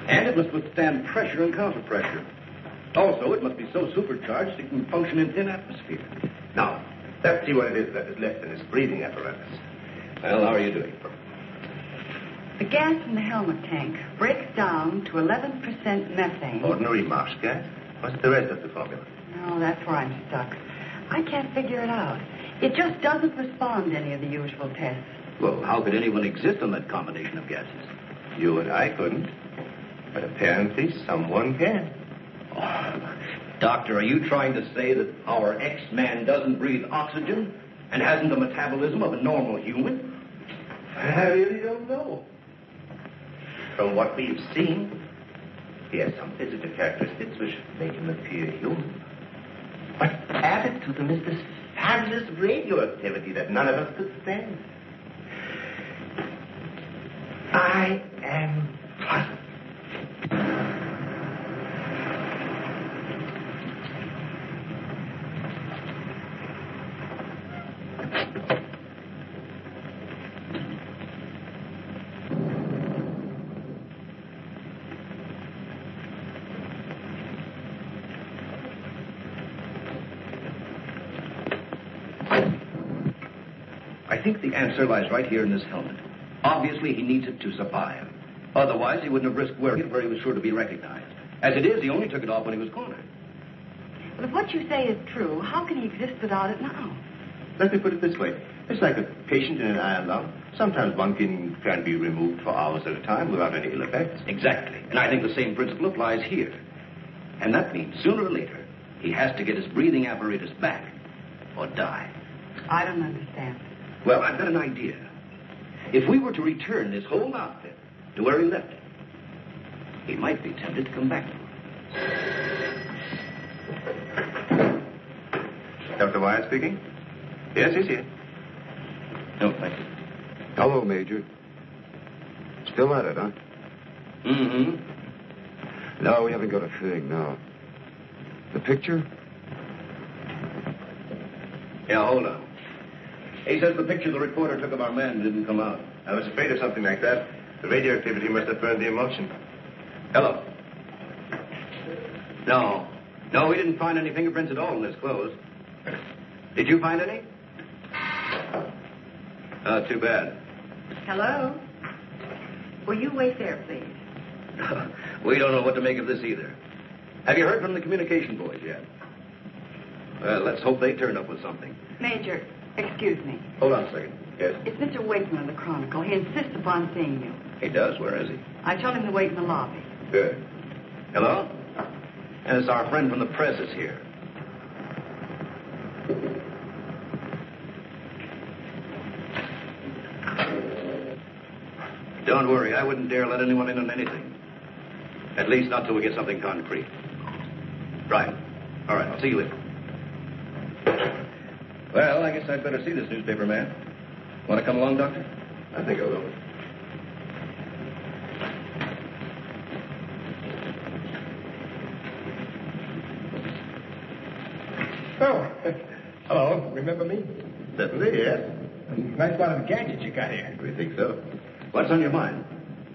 Speaker 13: And it must withstand pressure and counterpressure. Also, it must be so supercharged it can function in thin atmosphere.
Speaker 12: Now, let's see what it is that is left in this breathing apparatus.
Speaker 13: Well, how are you doing?
Speaker 14: The gas in the helmet tank breaks down to 11% methane.
Speaker 12: Ordinary marsh gas? What's the rest of the formula?
Speaker 14: No, that's where I'm stuck. I can't figure it out. It just doesn't respond to any of the usual tests.
Speaker 13: Well, how could anyone exist on that combination of gases?
Speaker 12: You and I couldn't. But apparently someone can.
Speaker 13: Oh, Doctor, are you trying to say that our X-Man doesn't breathe oxygen and hasn't the metabolism of a normal human?
Speaker 12: I really don't know. From what we've seen, he has some physical characteristics which make him appear human. But added to them is this fabulous radioactivity that none of us could stand. I am puzzled.
Speaker 13: I think the answer lies right here in this helmet. Obviously, he needs it to survive. Otherwise, he wouldn't have risked wearing it where he was sure to be recognized. As it is, he only took it off when he was cornered.
Speaker 14: But if what you say is true, how can he exist without it now?
Speaker 12: Let me put it this way. It's like a patient in an iron lung. Sometimes one can be removed for hours at a time without any ill effects.
Speaker 13: Exactly. And I think the same principle applies here. And that means sooner or later, he has to get his breathing apparatus back or die.
Speaker 14: I don't understand.
Speaker 13: Well, I've got an idea. If we were to return this whole outfit to where he left it, he might be tempted to come back to it.
Speaker 12: Dr. Wyatt speaking? Yes, he's here.
Speaker 13: No, thank you.
Speaker 4: Hello, Major. Still at it, huh?
Speaker 13: Mm-hmm.
Speaker 4: No, we haven't got a thing, no. The picture?
Speaker 13: Yeah, hold on. He says the picture the reporter took of our man didn't come out.
Speaker 12: I was afraid of something like that. The radioactivity must have burned the emulsion.
Speaker 13: Hello. No. No, we didn't find any fingerprints at all in his clothes. Did you find any? Oh, too bad.
Speaker 14: Hello? Will you wait there, please?
Speaker 13: We don't know what to make of this either. Have you heard from the communication boys yet? Well, let's hope they turn up with something.
Speaker 14: Major, excuse me.
Speaker 13: Hold on a second. Yes?
Speaker 14: It's Mr. Wakeman of the Chronicle. He insists upon seeing you.
Speaker 13: He does. Where is he?
Speaker 14: I told him to wait in the lobby.
Speaker 13: Good. Hello? Yes, our friend from the press is here. Don't worry, I wouldn't dare let anyone in on anything. At least not till we get something concrete. Right. All right, I'll see you later. Well, I guess I'd better see this newspaper man. Want to come along, Doctor?
Speaker 12: I think I will.
Speaker 10: Oh, hello. Remember me?
Speaker 13: Certainly, yes.
Speaker 10: Nice lot of gadgets you got here.
Speaker 13: We think so. What's on your mind?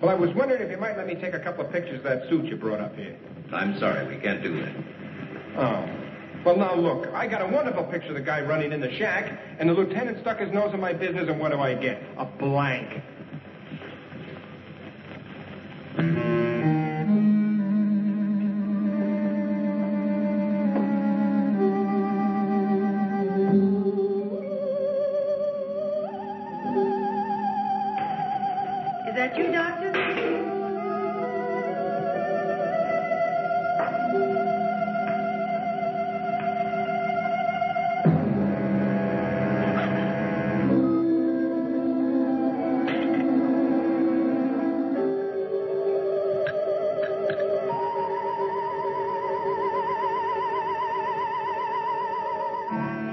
Speaker 10: Well, I was wondering if you might let me take a couple of pictures of that suit you brought up here.
Speaker 13: I'm sorry, we can't do that.
Speaker 10: Oh. Well, now, look, I got a wonderful picture of the guy running in the shack, and the lieutenant stuck his nose in my business, and what do I get? A blank.
Speaker 14: Is that you, Doctor?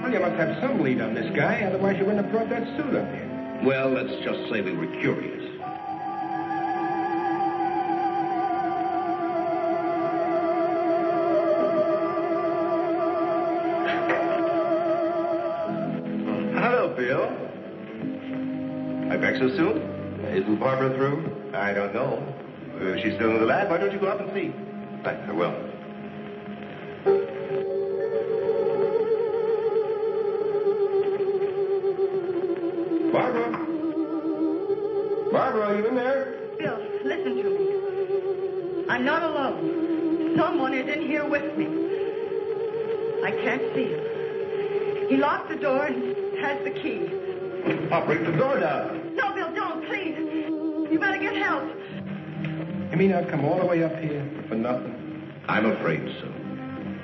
Speaker 10: Well, you must have some lead on this guy, otherwise you wouldn't have brought that suit up here.
Speaker 13: Well, let's just say we were curious. Hello, Bill. I back so soon? Isn't Barbara through? I don't know. She's still in the lab. Why don't you go up and see? I will.
Speaker 10: Barbara? Barbara, are you in there?
Speaker 14: Bill, listen to me. I'm not alone. Someone is in here with me. I can't see him. He locked the door and has the key.
Speaker 13: I'll break the door down.
Speaker 14: No, Bill, don't, please. You better get help.
Speaker 10: You mean I've come all the way up here for nothing?
Speaker 13: I'm afraid so.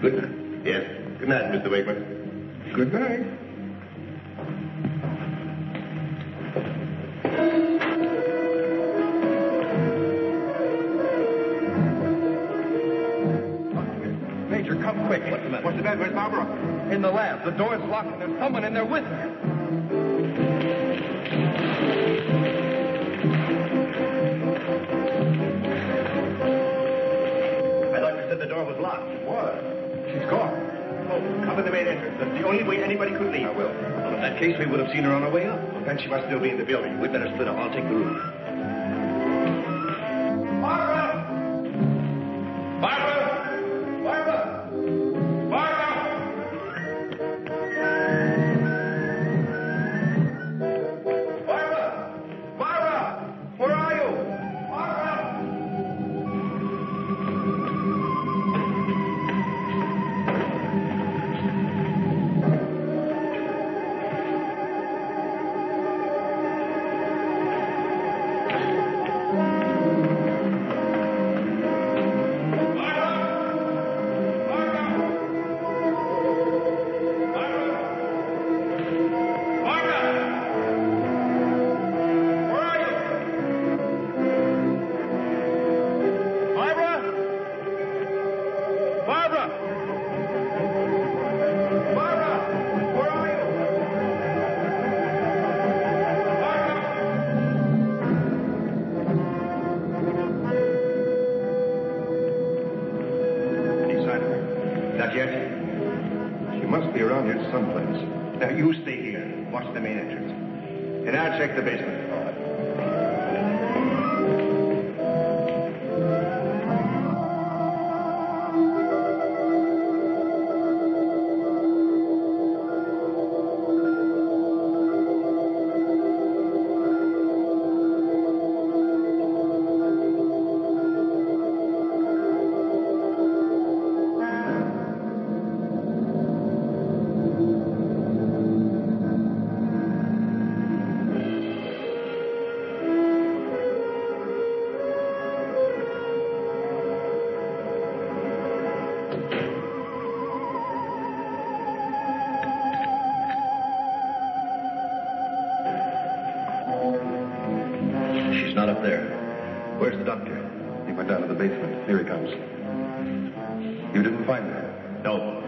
Speaker 13: Good night. Yes. Good night, Mr. Wakeman.
Speaker 10: Good night. Major, come quick.
Speaker 13: What's the matter?
Speaker 10: What's the matter? Where's Barbara? In the lab. The door's locked and there's someone in there with her.
Speaker 13: I thought you said the door was locked.
Speaker 10: What? She's gone.
Speaker 13: Oh, come in the main entrance. That's the only way anybody could leave.
Speaker 10: I will.
Speaker 13: Well, in that case, we would have seen her on our way up. Well, then she must still be in the building. We'd better split up. I'll take the roof.
Speaker 10: Barbara! Barbara! Barbara! Barbara! Barbara! Where are you? Barbara!
Speaker 13: Not yet? She must be around here someplace. Now, you stay here. Watch the main entrance. And I'll check the basement. not up there. Where's the doctor?
Speaker 6: He went down to the basement. Here he comes. You didn't find her?
Speaker 13: No.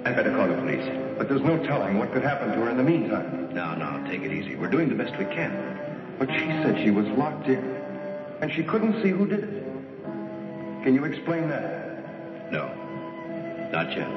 Speaker 13: I'd better call the police.
Speaker 6: But there's no telling what could happen to her in the meantime.
Speaker 13: Now, take it easy. We're doing the best we can.
Speaker 6: But she said she was locked in, and she couldn't see who did it. Can you explain that?
Speaker 13: No. Not yet.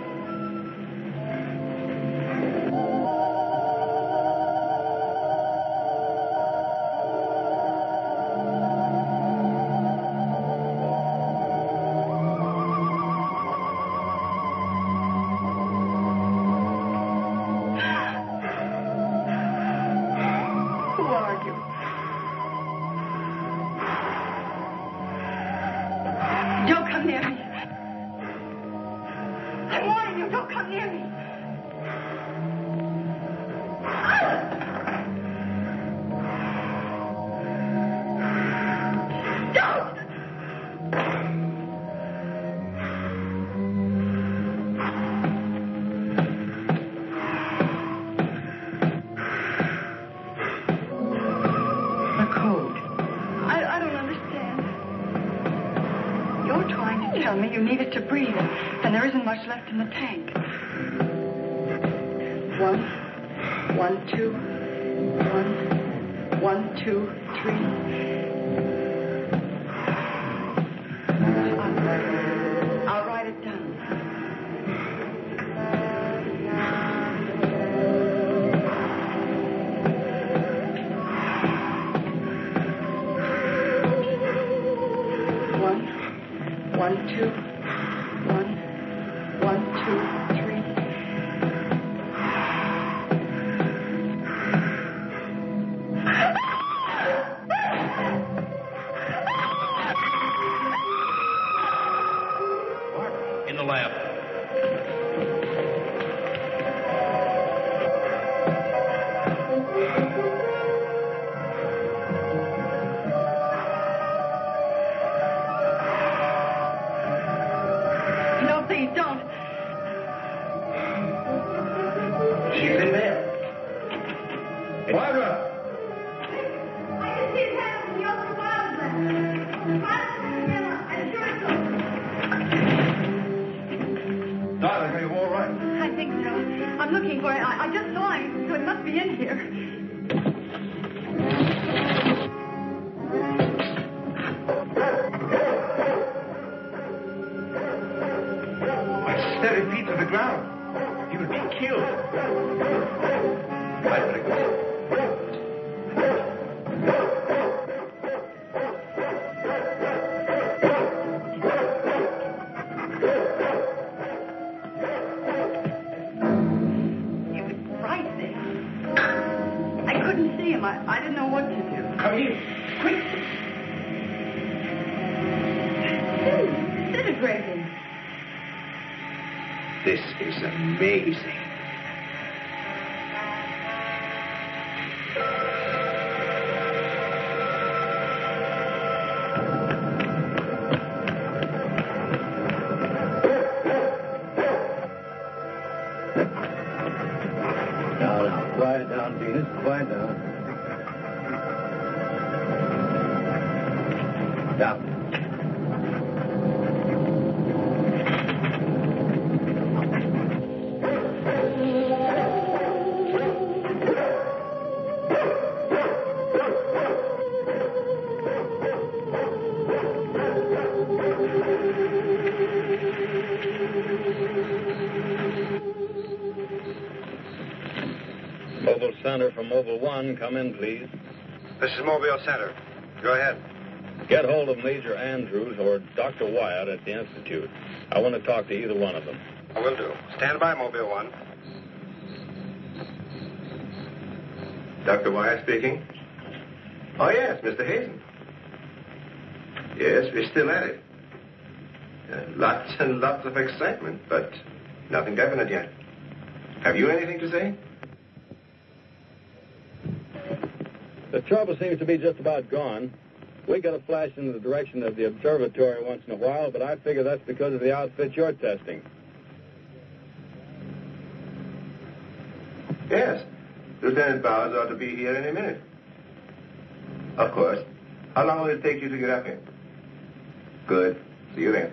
Speaker 14: You need it to breathe, and there isn't much left in the tank. 1, 1, 2, 1, 1, 2, 3. I'll write it down. One, two, 1, 1, 2, 3.
Speaker 13: In the lab.
Speaker 14: Please don't.
Speaker 13: She's in there. Barbara!
Speaker 15: I can see his hands in the open bottom there. I'm sure so.
Speaker 6: Darling, are you all right?
Speaker 14: I think so. I'm looking for it. I just saw him, so it must be in here.
Speaker 6: Steady feet to the ground. He would be killed.
Speaker 13: Right, very good.
Speaker 14: He was right there. I couldn't see him. I didn't know what to do.
Speaker 13: Come here. Quick.
Speaker 14: Disintegrating.
Speaker 13: This is amazing.
Speaker 7: Now, quiet down, Venus. Quiet down. Stop.
Speaker 1: Mobile Center from Mobile 1. Come in, please.
Speaker 3: This is Mobile Center. Go ahead.
Speaker 1: Get hold of Major Andrews or Dr. Wyatt at the Institute. I want to talk to either one of them.
Speaker 3: I will do. Stand by, Mobile 1.
Speaker 12: Dr. Wyatt speaking. Oh, yes, Mr. Hazen. Yes, we're still at it. Lots and lots of excitement, but nothing definite yet. Have you anything to say?
Speaker 1: The trouble seems to be just about gone. We get a flash in the direction of the observatory once in a while, but I figure that's because of the outfit you're testing.
Speaker 12: Yes. Lieutenant Bowers ought to be here any minute. Of course.
Speaker 6: How long will it take you to get up here? Good. See you then.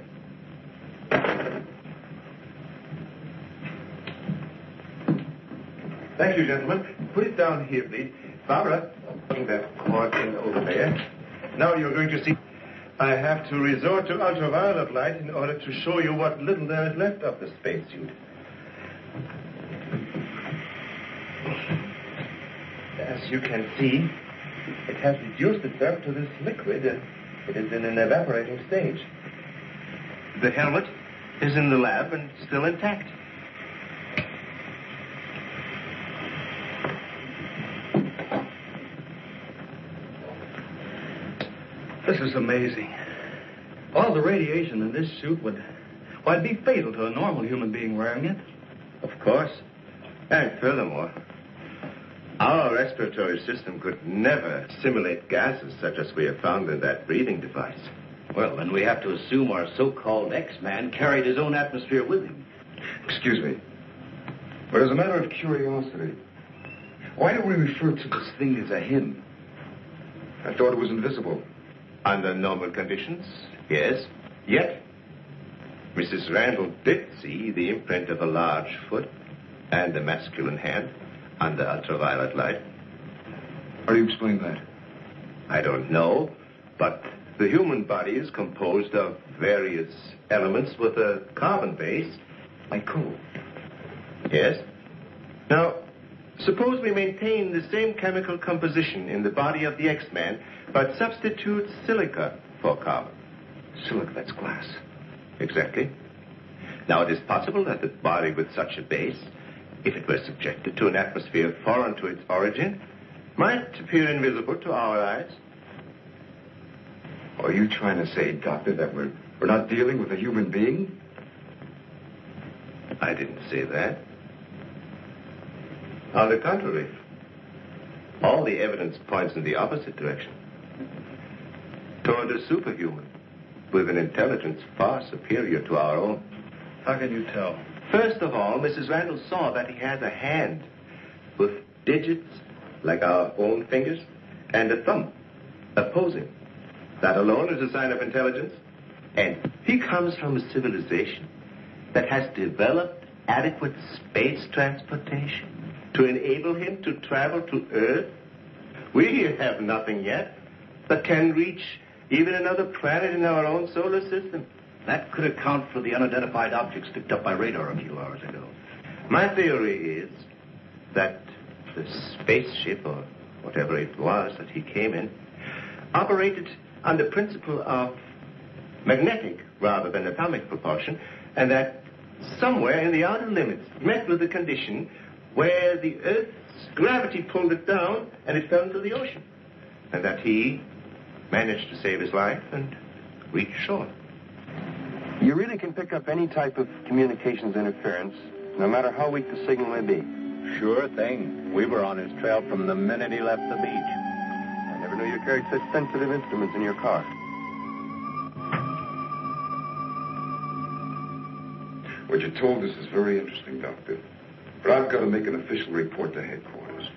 Speaker 6: Thank you, gentlemen. Put it down here, please. Barbara, putting that cord in over there. Now you're going to see. I have to resort to ultraviolet light in order to show you what little there is left of the spacesuit. As you can see, it has reduced itself to this liquid, and it is in an evaporating stage. The helmet is in the lab and still intact.
Speaker 2: This is amazing. All the radiation in this suit would be fatal to a normal human being wearing it.
Speaker 6: Of course. And furthermore, our respiratory system could never simulate gases such as we have found in that breathing device.
Speaker 13: Well, then we have to assume our so-called X-Man carried his own atmosphere with him.
Speaker 8: Excuse me. But as a matter of curiosity, why do we refer to this thing as a him? I thought it was invisible.
Speaker 6: Under normal conditions, yes. Yet, Mrs. Randall did see the imprint of a large foot and a masculine hand under ultraviolet light.
Speaker 8: How do you explain that?
Speaker 6: I don't know, but the human body is composed of various elements with a carbon base.
Speaker 8: Like coal.
Speaker 6: Yes. Now, suppose we maintain the same chemical composition in the body of the X-Man, but substitute silica for carbon.
Speaker 8: Silica, that's glass.
Speaker 6: Exactly. Now, it is possible that the body with such a base, if it were subjected to an atmosphere foreign to its origin, might appear invisible to our eyes.
Speaker 8: Are you trying to say, Doctor, that we're not dealing with a human being?
Speaker 6: I didn't say that. On the contrary, all the evidence points in the opposite direction. Toward a superhuman with an intelligence far superior to our own.
Speaker 2: How can you tell?
Speaker 6: First of all, Mrs. Randall saw that he has a hand with digits like our own fingers and a thumb opposing. That alone is a sign of intelligence. And he comes from a civilization that has developed adequate space transportation to enable him to travel to Earth. We have nothing yet that can reach even another planet in our own solar system.
Speaker 13: That could account for the unidentified objects picked up by radar a few hours ago.
Speaker 6: My theory is that the spaceship, or whatever it was that he came in, operated on the principle of magnetic rather than atomic propulsion, and that somewhere in the outer limits met with a condition where the Earth's gravity pulled it down and it fell into the ocean, and that he managed to save his life and reach shore.
Speaker 16: You really can pick up any type of communications interference, no matter how weak the signal may be.
Speaker 9: Sure thing. We were on his trail from the minute he left the beach.
Speaker 16: I never knew you carried such sensitive instruments in your car.
Speaker 8: What you told us is very interesting, Doctor. But I've got to make an official report to headquarters.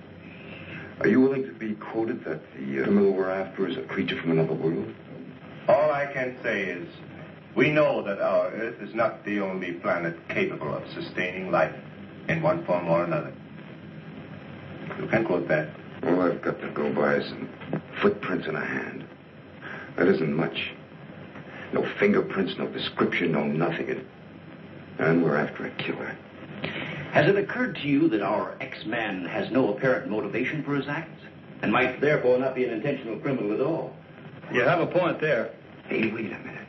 Speaker 8: Are you willing to be quoted that the criminal we're after is a creature from another world?
Speaker 6: All I can say is we know that our Earth is not the only planet capable of sustaining life in one form or another. You can quote that.
Speaker 8: All I've got to go by is some footprints in a hand. That isn't much. No fingerprints, no description, no nothing. And we're after a killer.
Speaker 13: Has it occurred to you that our X-Man has no apparent motivation for his acts, and might therefore not be an intentional criminal at all?
Speaker 2: You have a point there.
Speaker 8: Hey, wait a minute.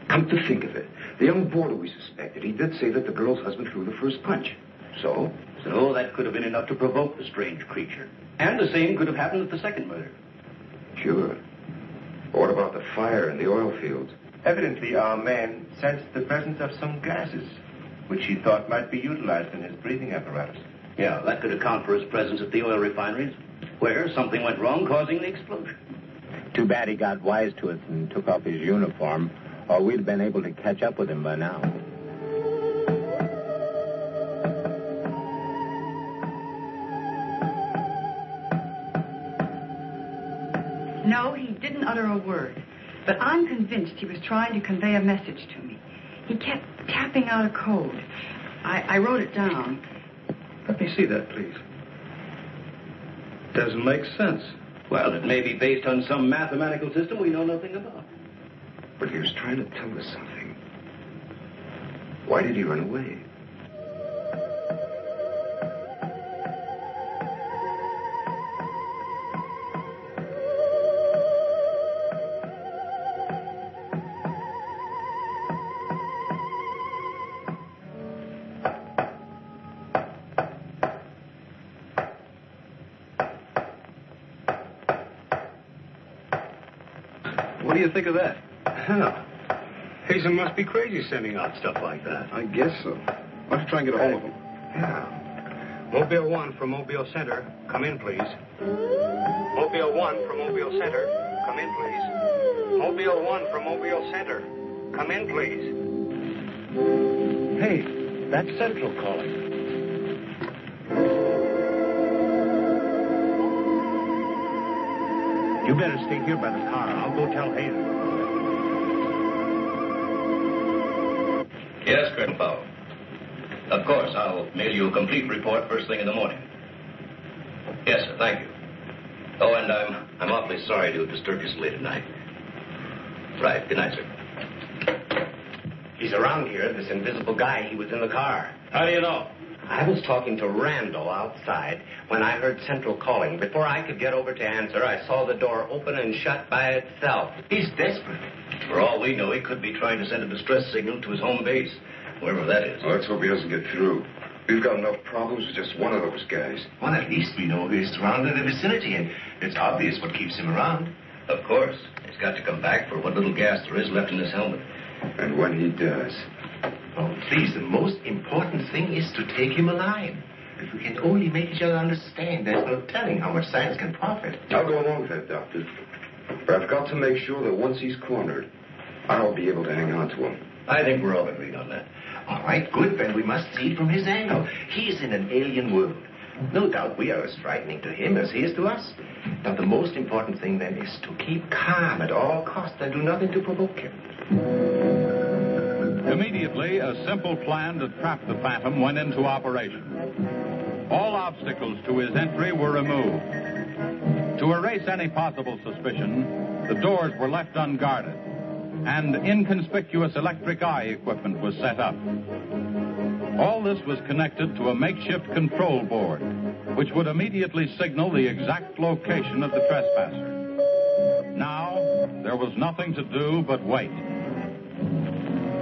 Speaker 8: Come to think of it, the young boarder we suspected, he did say that the girl's husband threw the first punch. So?
Speaker 13: So that could have been enough to provoke the strange creature. And the same could have happened at the second murder.
Speaker 8: Sure. But what about the fire in the oil fields?
Speaker 6: Evidently, our man sensed the presence of some gases, which he thought might be utilized in his breathing apparatus.
Speaker 13: Yeah, that could account for his presence at the oil refineries, where something went wrong, causing the explosion.
Speaker 9: Too bad he got wise to us and took off his uniform, or we'd have been able to catch up with him by now.
Speaker 14: No, he didn't utter a word. But I'm convinced he was trying to convey a message to me. He kept tapping out a code. I wrote it down.
Speaker 2: Let me see that, please. Doesn't make sense.
Speaker 13: Well, it may be based on some mathematical system we know nothing about.
Speaker 8: But he was trying to tell us something. Why did he run away?
Speaker 2: What do you think of that?
Speaker 3: Hell, Hazen must be crazy sending out stuff like that.
Speaker 4: I guess so. Why don't you try and get a hold of him?
Speaker 3: Yeah. Mobile 1 from Mobile Center. Come in, please. Mobile 1 from Mobile Center. Come in, please. Mobile 1 from Mobile Center. Come in, please.
Speaker 9: Hey, that's Central calling. You better stay here by the car. I'll go tell Hazen.
Speaker 13: Yes, Colonel Powell. Of course, I'll mail you a complete report first thing in the morning. Yes, sir, thank you. Oh, and I'm awfully sorry to disturb you so late at night. Right, good night, sir.
Speaker 12: He's around here, this invisible guy. He was in the car.
Speaker 2: How do you know?
Speaker 12: I was talking to Randall outside when I heard Central calling. Before I could get over to answer, I saw the door open and shut by itself. He's desperate.
Speaker 13: For all we know, he could be trying to send a distress signal to his home base, wherever that is.
Speaker 8: Well, let's hope he doesn't get through. We've got enough problems with just one of those guys.
Speaker 12: Well, at least we know he's surrounded the vicinity, and it's obvious what keeps him around.
Speaker 13: Of course. He's got to come back for what little gas there is left in his helmet.
Speaker 8: And when he does...
Speaker 12: Oh, please, the most important thing is to take him alive. If we can only make each other understand, there's no telling how much science can profit.
Speaker 8: I'll go along with that, Doctor. But I've got to make sure that once he's cornered, I'll be able to hang on to him.
Speaker 13: I think we're all agreed on that.
Speaker 12: All right, good, then we must see it from his angle. He's in an alien world. No doubt we are as frightening to him as he is to us. But the most important thing, then, is to keep calm at all costs and do nothing to provoke him.
Speaker 1: Immediately, a simple plan to trap the Phantom went into operation. All obstacles to his entry were removed. To erase any possible suspicion, the doors were left unguarded, and inconspicuous electric eye equipment was set up. All this was connected to a makeshift control board, which would immediately signal the exact location of the trespasser. Now, there was nothing to do but wait.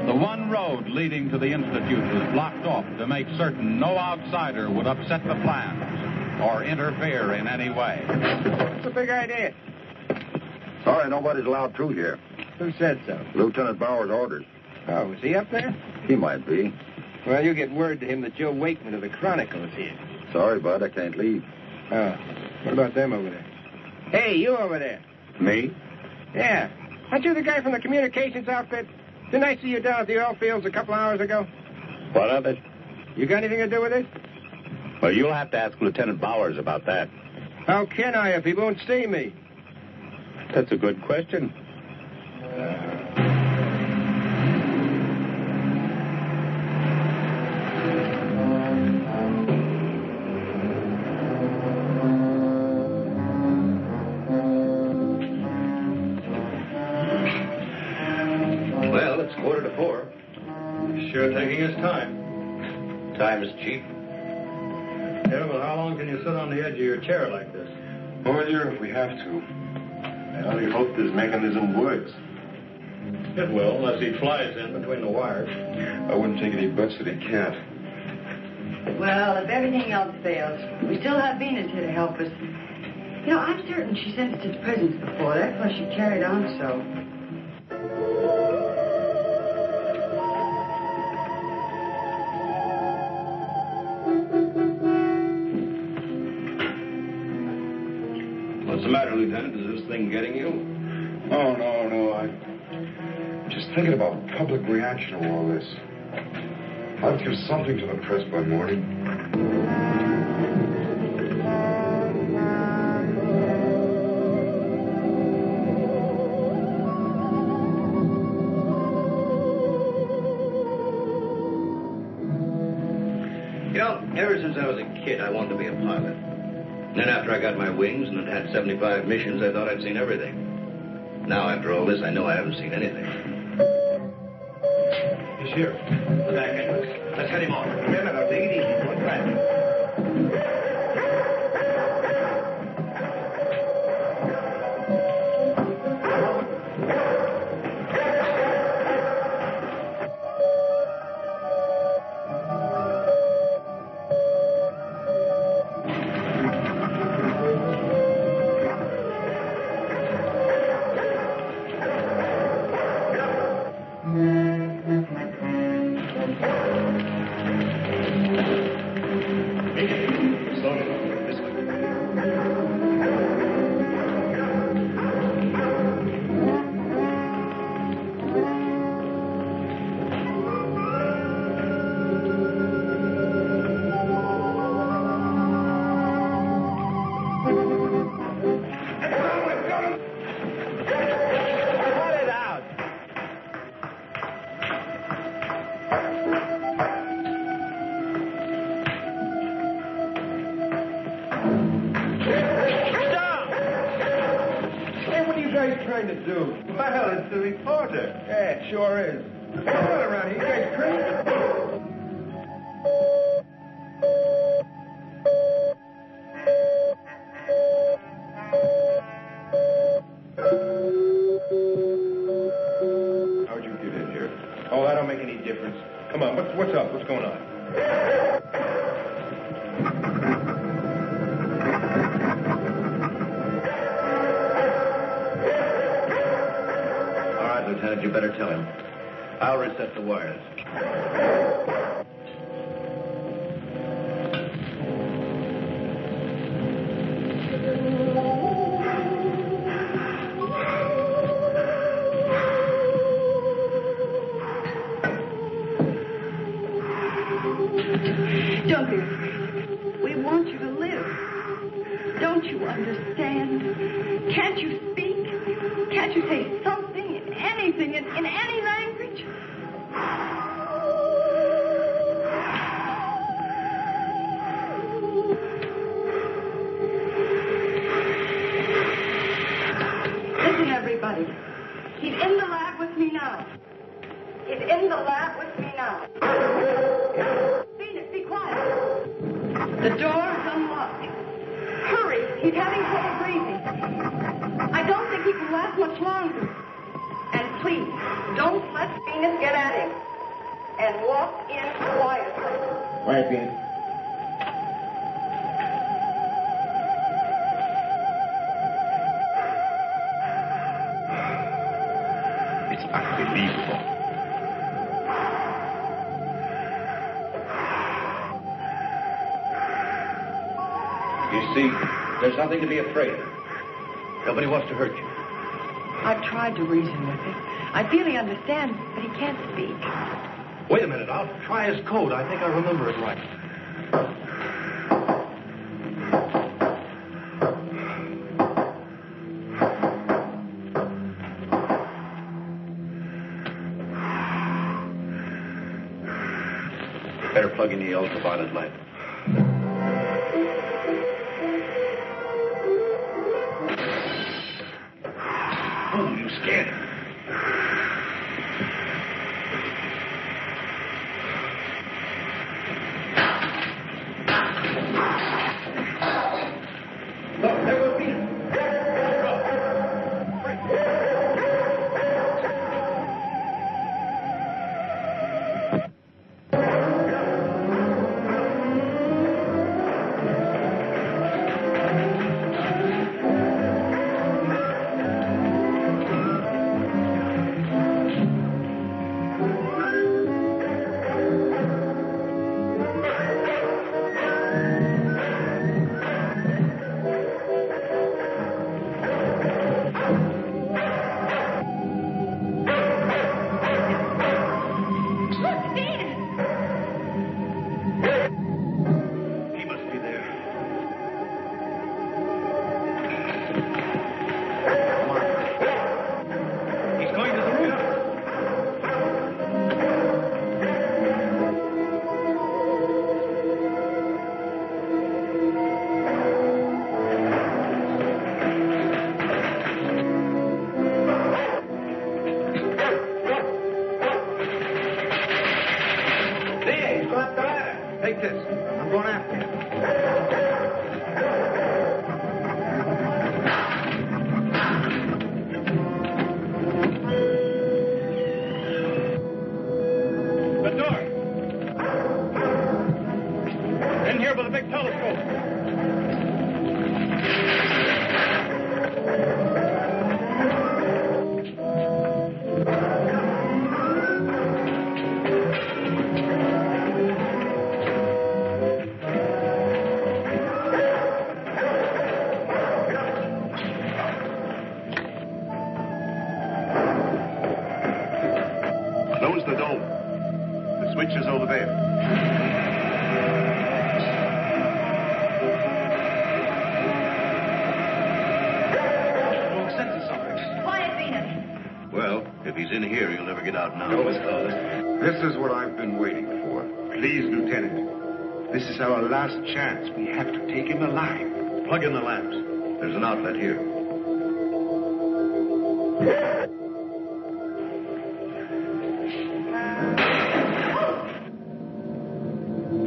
Speaker 1: The one road leading to the Institute was blocked off to make certain no outsider would upset the plans or interfere in any way.
Speaker 10: What's the big idea?
Speaker 4: Sorry, nobody's allowed through here.
Speaker 10: Who said so?
Speaker 4: Lieutenant Bauer's orders.
Speaker 10: Oh, is he up there?
Speaker 4: He might be.
Speaker 10: Well, you get word to him that Joe Wakeman of the Chronicle is here.
Speaker 4: Sorry, bud, I can't leave.
Speaker 10: Oh, what about them over there? Hey, you over there.
Speaker 4: Me?
Speaker 10: Yeah. Aren't you the guy from the communications outfit? Didn't I see you down at the oil fields a couple hours ago?
Speaker 9: What of it?
Speaker 10: You got anything to do with it?
Speaker 9: Well, you'll have to ask Lieutenant Bowers about that.
Speaker 10: How can I if he won't see me?
Speaker 9: That's a good question.
Speaker 13: Well, it's 4:45.
Speaker 2: Sure taking his time.
Speaker 13: Time is cheap.
Speaker 2: Yeah, but how long can you sit on the edge of your chair like this?
Speaker 8: All year if we have to. I only hope this mechanism works.
Speaker 2: It will, unless he flies in between the wires.
Speaker 8: I wouldn't take any bets that he can't.
Speaker 14: Well, if everything else fails, we still have Venus here to help us. You know, I'm certain she sent us his presents before. That's why she carried on so.
Speaker 13: What's the matter, Lieutenant? Is this thing getting you?
Speaker 8: Oh, no. I'm just thinking about public reaction to all this. I'll give something to the press by morning.
Speaker 13: You know, ever since I was a kid, I wanted to be a pilot. And then after I got my wings and had 75 missions, I thought I'd seen everything. Now, after all this, I know I haven't seen anything.
Speaker 6: He's here.
Speaker 13: The back entrance. Let's head him off.
Speaker 6: Remember, now, take it easy. One time.
Speaker 10: trying to do? Well, it's the reporter. Yeah, it sure is. What's going on around here? You guys crazy? How'd you get in here? Oh, that don't make any difference. Come on, what's up? What's going on?
Speaker 13: Lieutenant, you better tell him. I'll reset the wires.
Speaker 14: Don't be afraid. We want you to live. Don't you understand? Can't you speak? Can't you say something? Anything in any language? Listen, everybody. He's in the lab with me now. He's in the lab with me now. Venus, be quiet. The door's unlocked. Hurry. He's having trouble breathing. I don't think he can last much longer. And please, don't let Venus get at him. And walk in quietly.
Speaker 10: Quiet, Venus.
Speaker 8: It's unbelievable.
Speaker 13: You see, there's nothing to be afraid of. Nobody wants to hurt you.
Speaker 14: I've tried to reason with him. I feel he understands, but he can't speak.
Speaker 13: Wait a minute. I'll try his code. I think I remember it right. Better plug in the ultraviolet light. Oh, you scared him. Look, there will be him.
Speaker 8: take this. I'm going after you.
Speaker 1: The door. In here with a big telescope.
Speaker 12: Close the dome. The switch is over there.
Speaker 14: Quiet, Venus.
Speaker 12: Well, if he's in here, he'll never get out now.
Speaker 8: Door is closed.
Speaker 3: This is what I've been waiting for. Please, Lieutenant. This is our last chance. We have to take him alive.
Speaker 12: Plug in the lamps. There's an outlet here.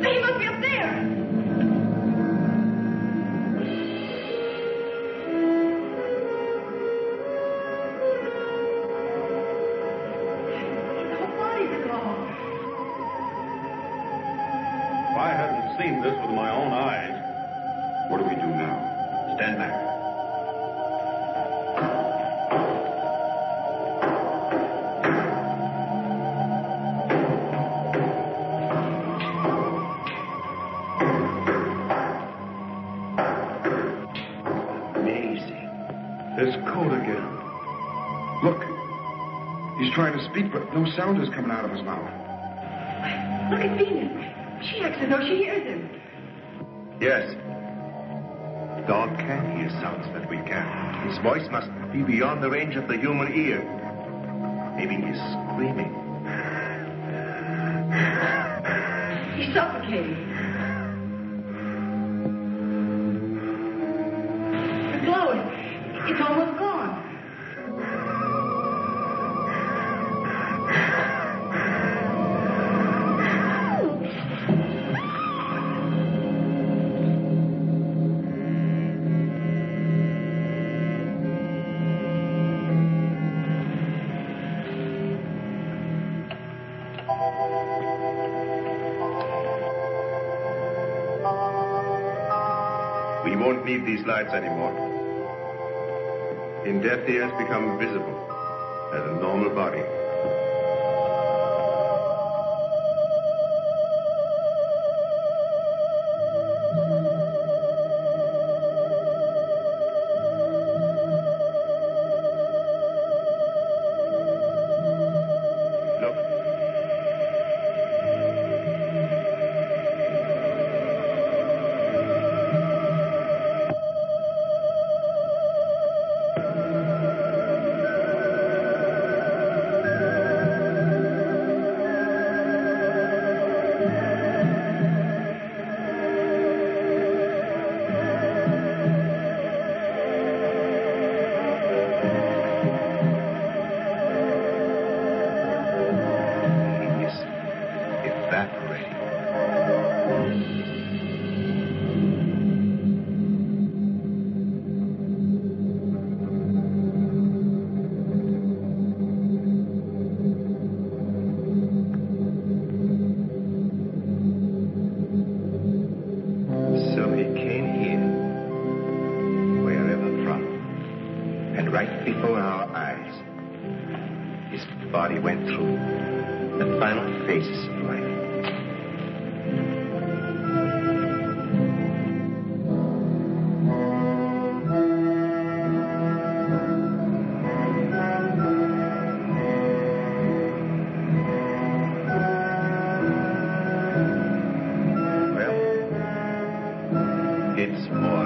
Speaker 14: He must be up there. Nobody's gone.
Speaker 1: If I hadn't seen this with my own eyes.
Speaker 3: What do we do now?
Speaker 12: Stand back.
Speaker 3: There's code again. Look. He's trying to speak, but no sound is coming out of his mouth.
Speaker 14: Look at Venus. She acts as though she hears him.
Speaker 12: Yes. Dog can hear sounds that we can. His voice must be beyond the range of the human ear. Maybe he's screaming.
Speaker 14: He's suffocating. The glow, it's almost gone.
Speaker 12: We won't need these lights anymore. In death, he has become visible as a normal body. Right before our eyes, his body went through the final phases of life. Well, it's more